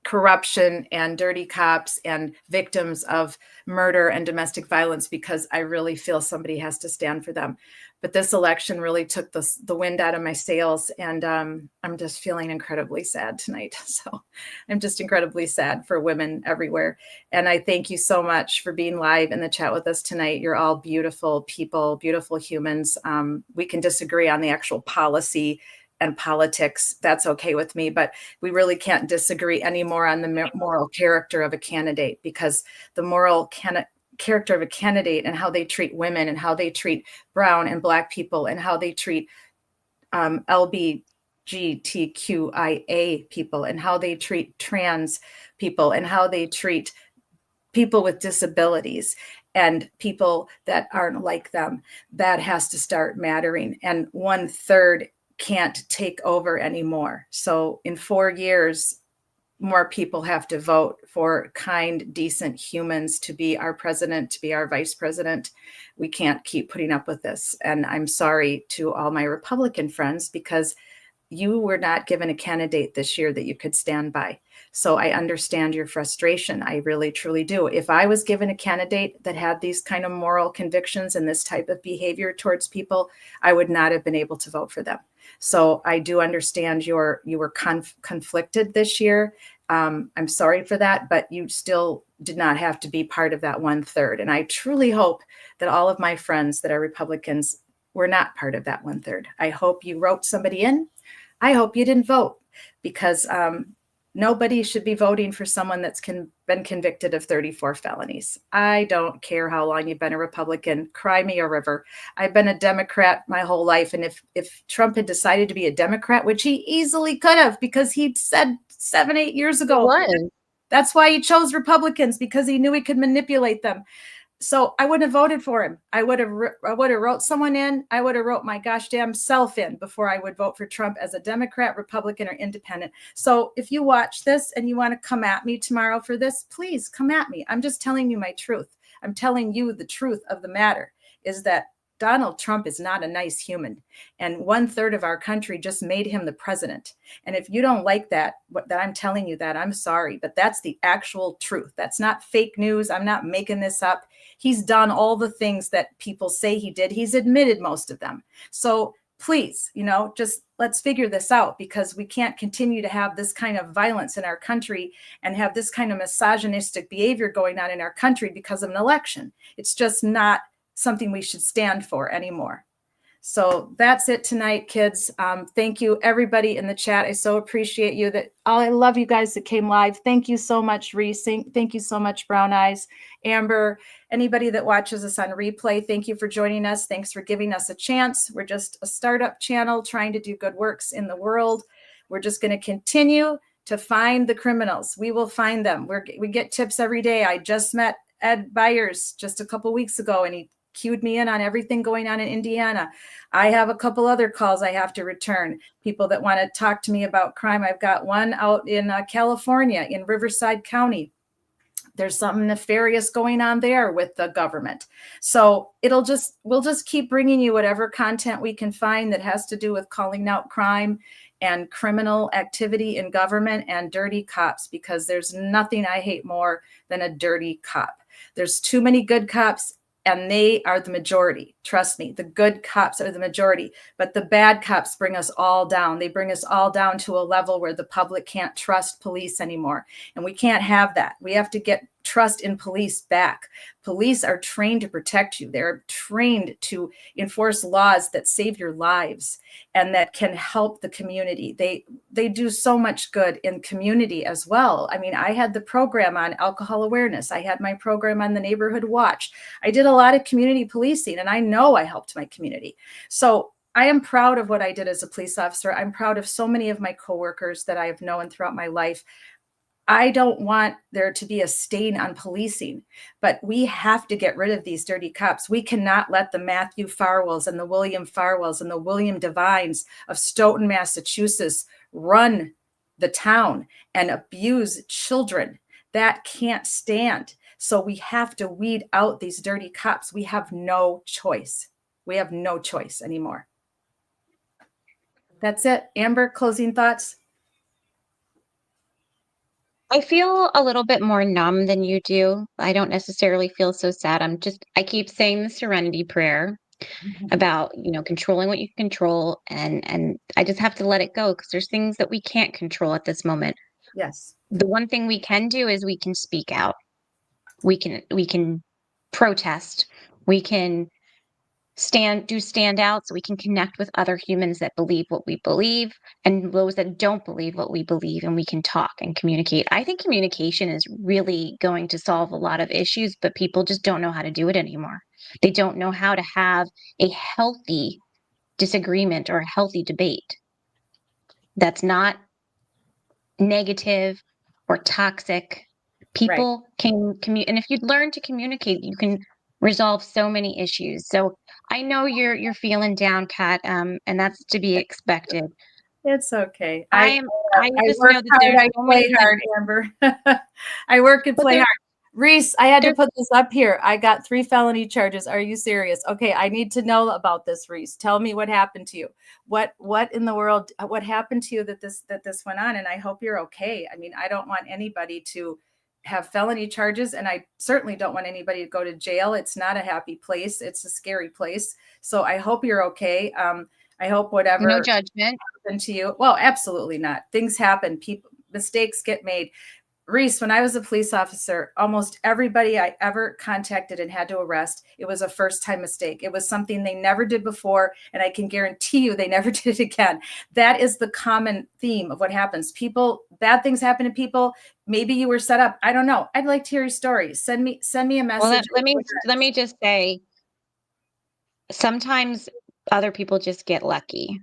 corruption and dirty cops and victims of murder and domestic violence, because I really feel somebody has to stand for them. But this election really took the wind out of my sails, and I'm just feeling incredibly sad tonight. So I'm just incredibly sad for women everywhere. And I thank you so much for being live in the chat with us tonight. You're all beautiful people, beautiful humans. We can disagree on the actual policy and politics. That's okay with me, but we really can't disagree anymore on the moral character of a candidate, because the moral character of a candidate and how they treat women and how they treat brown and black people and how they treat LGBTQIA people and how they treat trans people and how they treat people with disabilities and people that aren't like them, that has to start mattering. And 1/3 can't take over anymore. So in 4 years, more people have to vote for kind, decent humans to be our president, to be our vice president. We can't keep putting up with this. And I'm sorry to all my Republican friends, because you were not given a candidate this year that you could stand by. So I understand your frustration. I really, truly do. If I was given a candidate that had these kind of moral convictions and this type of behavior towards people, I would not have been able to vote for them. So I do understand you were conflicted this year. I'm sorry for that, but you still did not have to be part of that 1/3. And I truly hope that all of my friends that are Republicans were not part of that 1/3. I hope you wrote somebody in. I hope you didn't vote, because nobody should be voting for someone that's been convicted of 34 felonies. I don't care how long you've been a Republican. Cry me a river. I've been a Democrat my whole life. And if Trump had decided to be a Democrat, which he easily could have, because he said 7, 8 years ago, that's why he chose Republicans, because he knew he could manipulate them. So I wouldn't have voted for him. I would have wrote someone in. I would have wrote my gosh damn self in before I would vote for Trump as a Democrat, Republican, or independent. So if you watch this and you want to come at me tomorrow for this, please come at me. I'm just telling you my truth. I'm telling you the truth of the matter is that Donald Trump is not a nice human. And 1/3 of our country just made him the president. And if you don't like that I'm telling you that, I'm sorry, but that's the actual truth. That's not fake news. I'm not making this up. He's done all the things that people say he did. He's admitted most of them. So please, just let's figure this out, because we can't continue to have this kind of violence in our country and have this kind of misogynistic behavior going on in our country because of an election. It's just not something we should stand for anymore. So that's it tonight, kids. Thank you, everybody in the chat. I so appreciate you. I love you guys that came live. Thank you so much, Reese. Thank you so much, Brown Eyes, Amber, anybody that watches us on replay. Thank you for joining us. Thanks for giving us a chance. We're just a startup channel trying to do good works in the world. We're just going to continue to find the criminals. We will find them. We get tips every day. I just met Ed Byers just a couple weeks ago, and he cued me in on everything going on in Indiana. I have a couple other calls I have to return. People that want to talk to me about crime. I've got one out in California, in Riverside County. There's something nefarious going on there with the government. So we'll just keep bringing you whatever content we can find that has to do with calling out crime and criminal activity in government and dirty cops, because there's nothing I hate more than a dirty cop. There's too many good cops, and they are the majority. Trust me, the good cops are the majority, but the bad cops bring us all down. They bring us all down to a level where the public can't trust police anymore. And we can't have that. We have to get trust in police back. Police are trained to protect you. They're trained to enforce laws that save your lives and that can help the community. They do so much good in community as well. I mean, I had the program on alcohol awareness. I had my program on the neighborhood watch. I did a lot of community policing, and I know I helped my community. So I am proud of what I did as a police officer. I'm proud of so many of my coworkers that I have known throughout my life. I don't want there to be a stain on policing, but we have to get rid of these dirty cops. We cannot let the Matthew Farwells and the William Farwells and the William Devines of Stoughton, Massachusetts run the town and abuse children. That can't stand. So we have to weed out these dirty cops. We have no choice. We have no choice anymore. That's it. Amber, closing thoughts? I feel a little bit more numb than you do. I don't necessarily feel so sad. I keep saying the serenity prayer about, controlling what you can control. And I just have to let it go, because there's things that we can't control at this moment. Yes. The one thing we can do is we can speak out. We can protest. We can stand out, so we can connect with other humans that believe what we believe and those that don't believe what we believe, and we can talk and communicate. I think communication is really going to solve a lot of issues, but people just don't know how to do it anymore. They don't know how to have a healthy disagreement or a healthy debate that's not negative or toxic. People can communicate, and if you learn to communicate, you can resolve so many issues. So I know you're feeling down, Kat, and that's to be expected. It's okay. I just work know that hard, there's I so play many hard, Amber. I work and play hard. Reese, I had to put this up here. I got 3 felony charges. Are you serious? Okay, I need to know about this, Reese. Tell me what happened to you. What in the world? What happened to you that this went on? And I hope you're okay. I mean, I don't want anybody to have felony charges, and I certainly don't want anybody to go to jail. It's not a happy place. It's a scary place. So I hope you're okay. I hope whatever no judgment happened to you. Well, absolutely not. Things happen. Mistakes get made. Reese, when I was a police officer, almost everybody I ever contacted and had to arrest, it was a first-time mistake. It was something they never did before, and I can guarantee you they never did it again. That is the common theme of what happens. Bad things happen to people. Maybe you were set up. I don't know. I'd like to hear your story. Send me a message. Well, let me just say, sometimes other people just get lucky.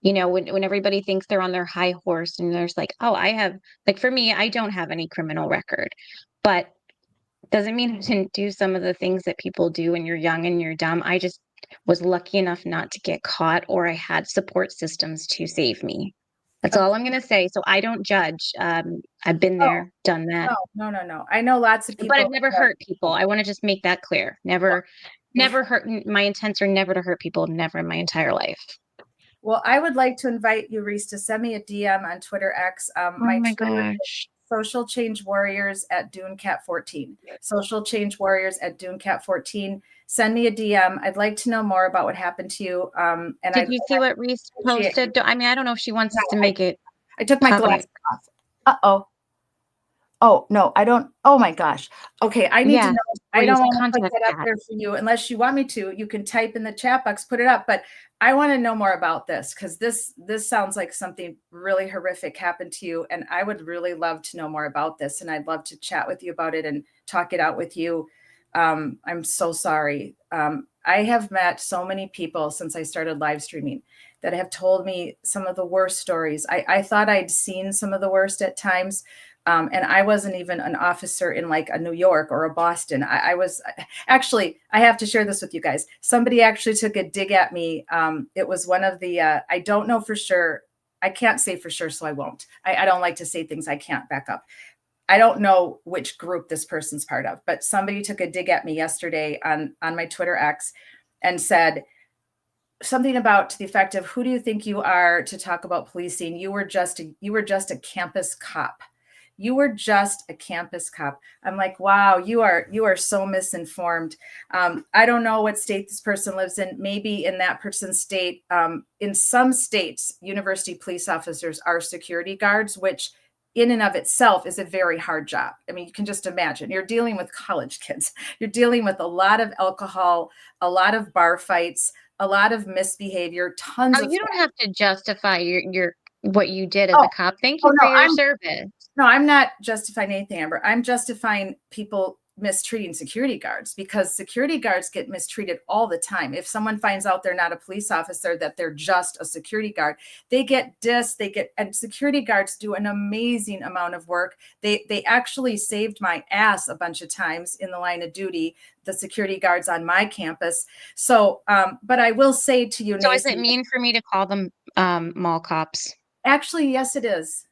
When everybody thinks they're on their high horse and there's like, oh, for me, I don't have any criminal record, but doesn't mean I didn't do some of the things that people do when you're young and you're dumb. I just was lucky enough not to get caught, or I had support systems to save me. That's all I'm going to say. So I don't judge. I've been there, done that. No. I know lots of people. But I've never hurt people. I want to just make that clear. Never Never hurt. My intents are never to hurt people. Never in my entire life. Well, I would like to invite you, Reese, to send me a DM on Twitter X. Oh My my Twitter gosh. Social Change Warriors at DuneCat14. Social Change Warriors at DuneCat14. Send me a DM. I'd like to know more about what happened to you. And Did you see what Reese posted? I mean, I don't know if she wants to make it I took my public. glasses off. Uh-oh. Oh, no, I don't. Oh my gosh. Okay, I need to Yeah, know. I please don't want to put contact that up that. there for you unless you want me to. You can type in the chat box, put it up. But I want to know more about this because this sounds like something really horrific happened to you. And I would really love to know more about this. And I'd love to chat with you about it and talk it out with you. I'm so sorry. I have met so many people since I started live streaming that have told me some of the worst stories. I thought I'd seen some of the worst at times. And I wasn't even an officer in like a New York or a Boston. I was actually, I have to share this with you guys. Somebody actually took a dig at me. It was one of the, I don't know for sure. I can't say for sure, so I won't. I don't like to say things I can't back up. I don't know which group this person's part of, but somebody took a dig at me yesterday on my Twitter X and said something about to the effect of, who do you think you are to talk about policing? You were just a campus cop. You were just a campus cop. I'm like, wow, you are so misinformed. I don't know what state this person lives in. Maybe in that person's state. In some states, university police officers are security guards, which in and of itself is a very hard job. I mean, you can just imagine you're dealing with college kids. You're dealing with a lot of alcohol, a lot of bar fights, a lot of misbehavior, tons Oh, of. you don't have to justify your what you did as Oh, a cop. Thank oh you for no, your service. No, I'm not justifying anything, Amber. I'm justifying people mistreating security guards because security guards get mistreated all the time. If someone finds out they're not a police officer, that they're just a security guard, they get dissed, and security guards do an amazing amount of work. They actually saved my ass a bunch of times in the line of duty, the security guards on my campus. So, but I will say to you, So is Nancy, it mean for me to call them mall cops? actually, yes, it is.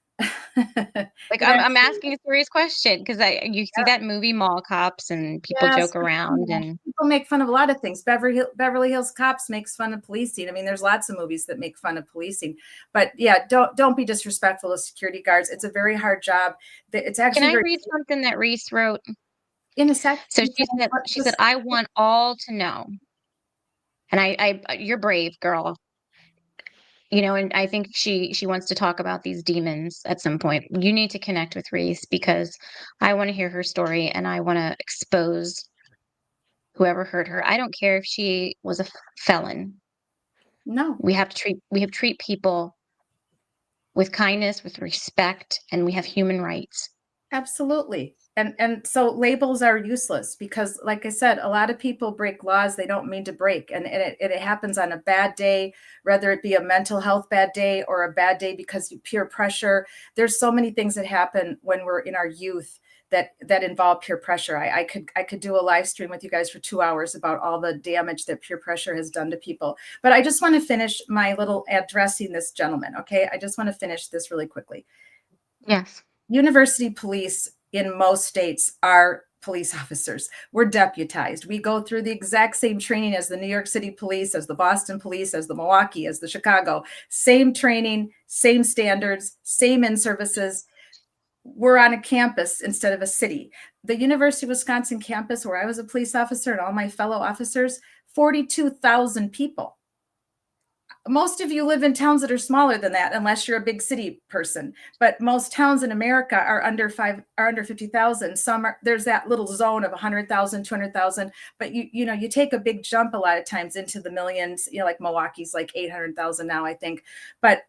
Like It I'm actually asking a serious question because you see that movie Mall Cops and people Yes, joke around and people make fun of a lot of things. Beverly Hills Cops makes fun of policing. I mean, there's lots of movies that make fun of policing. But yeah, don't be disrespectful to security guards. It's a very hard job. It's can actually I very read something that Reese wrote? in a sec. So she said I want all to know. And you're brave, girl. You know, and I think she wants to talk about these demons at some point. You need to connect with Reese because I want to hear her story and I want to expose whoever hurt her. I don't care if she was a felon. No, We have to treat people with kindness, with respect, and we have human rights. absolutely. And so labels are useless because, like I said, a lot of people break laws they don't mean to break, and it happens on a bad day, whether it be a mental health bad day or a bad day because of peer pressure. There's so many things that happen when we're in our youth that involve peer pressure. I could do a live stream with you guys for 2 hours about all the damage that peer pressure has done to people. But I just want to finish my little addressing this gentleman. Okay, I just want to finish this really quickly. Yes. University police in most states are police officers. We're deputized. We go through the exact same training as the New York City police, as the Boston police, as the Milwaukee, as the Chicago. Same training, same standards, same in-services. We're on a campus instead of a city. The University of Wisconsin campus, where I was a police officer and all my fellow officers, 42,000 people. Most of you live in towns that are smaller than that, unless you're a big city person. But most towns in America are under 50,000. There's that little zone of 100,000, 200,000. But you take a big jump a lot of times into the millions. Like Milwaukee's like 800,000 now, I think. But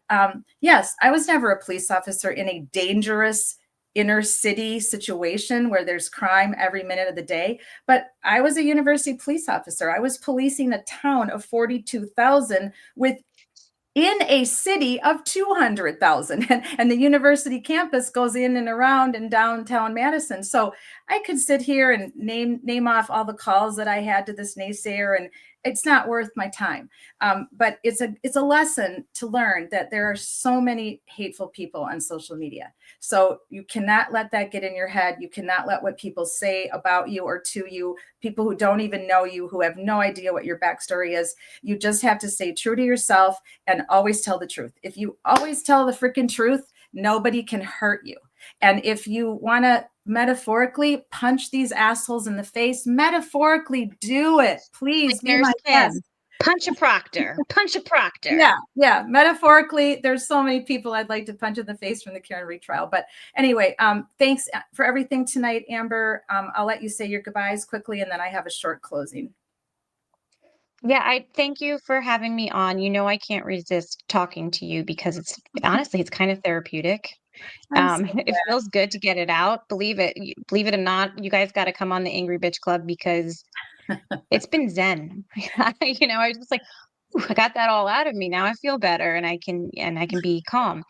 yes, I was never a police officer in a dangerous inner city situation where there's crime every minute of the day. But I was a university police officer. I was policing a town of 42,000 in a city of 200,000, and the university campus goes in and around in downtown Madison. So I could sit here and name off all the calls that I had to this naysayer it's not worth my time. But it's a lesson to learn that there are so many hateful people on social media. So you cannot let that get in your head. You cannot let what people say about you or to you, people who don't even know you, who have no idea what your backstory is. You just have to stay true to yourself and always tell the truth. If you always tell the freaking truth, nobody can hurt you. And if you want to metaphorically punch these assholes in the face, metaphorically do it. Please Like be Nurse my Kim, guest. punch a proctor, punch a proctor. Yeah. Metaphorically, there's so many people I'd like to punch in the face from the Karen Reed trial. But anyway, thanks for everything tonight, Amber. I'll let you say your goodbyes quickly, and then I have a short closing. Yeah, I thank you for having me on. You know, I can't resist talking to you because it's honestly, it's kind of therapeutic. I'm so It feels good to get it out. Believe it or not, you guys got to come on the Angry Bitch Club because it's been zen. You know, I was just like, "Ooh, I got that all out of me. Now I feel better and I can be calm."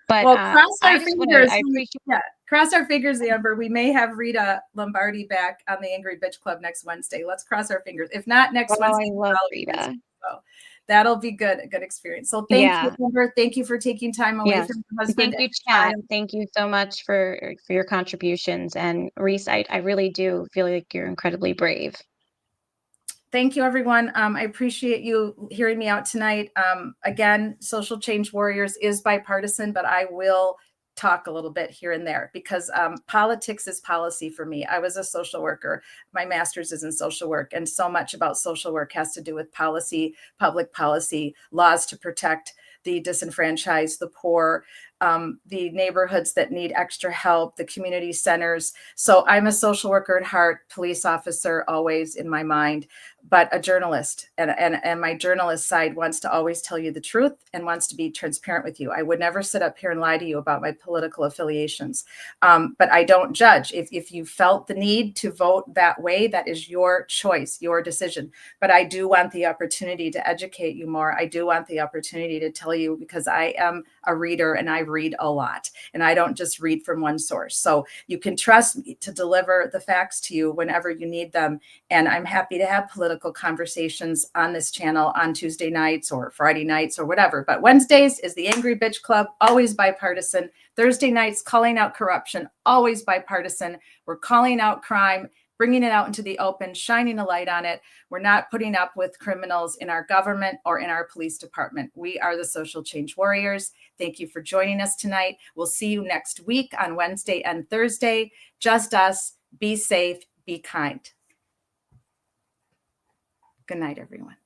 But Well, cross our I just want to, fingers. I appreciate. Cross our fingers, Amber. We may have Rita Lombardi back on the Angry Bitch Club next Wednesday. Let's cross our fingers. If not next Oh, Wednesday, I love following Rita. Wednesday. So that'll be good. A good experience. So thank you, Yeah. Amber. Thank you for taking time away Yes. from your husband Thank and you, your Chant. child. Thank you so much for your contributions. And Reese, I really do feel like you're incredibly brave. Thank you, everyone. I appreciate you hearing me out tonight. Again, Social Change Warriors is bipartisan, but I will talk a little bit here and there because politics is policy for me. I was a social worker. My master's is in social work, and so much about social work has to do with policy, public policy, laws to protect the disenfranchised, the poor, the neighborhoods that need extra help, the community centers. So I'm a social worker at heart, police officer always in my mind, but a journalist. And my journalist side wants to always tell you the truth and wants to be transparent with you. I would never sit up here and lie to you about my political affiliations. But I don't judge. If you felt the need to vote that way, that is your choice, your decision. But I do want the opportunity to educate you more. I do want the opportunity to tell you because I am a reader and I read a lot and I don't just read from one source. So you can trust me to deliver the facts to you whenever you need them. And I'm happy to have political conversations on this channel on Tuesday nights or Friday nights or whatever. But Wednesdays is the Angry Bitch Club, always bipartisan. Thursday nights, calling out corruption, always bipartisan. We're calling out crime, bringing it out into the open, shining a light on it. We're not putting up with criminals in our government or in our police department. We are the Social Change Warriors. Thank you for joining us tonight. We'll see you next week on Wednesday and Thursday. Just us. Be safe. Be kind. Good night, everyone.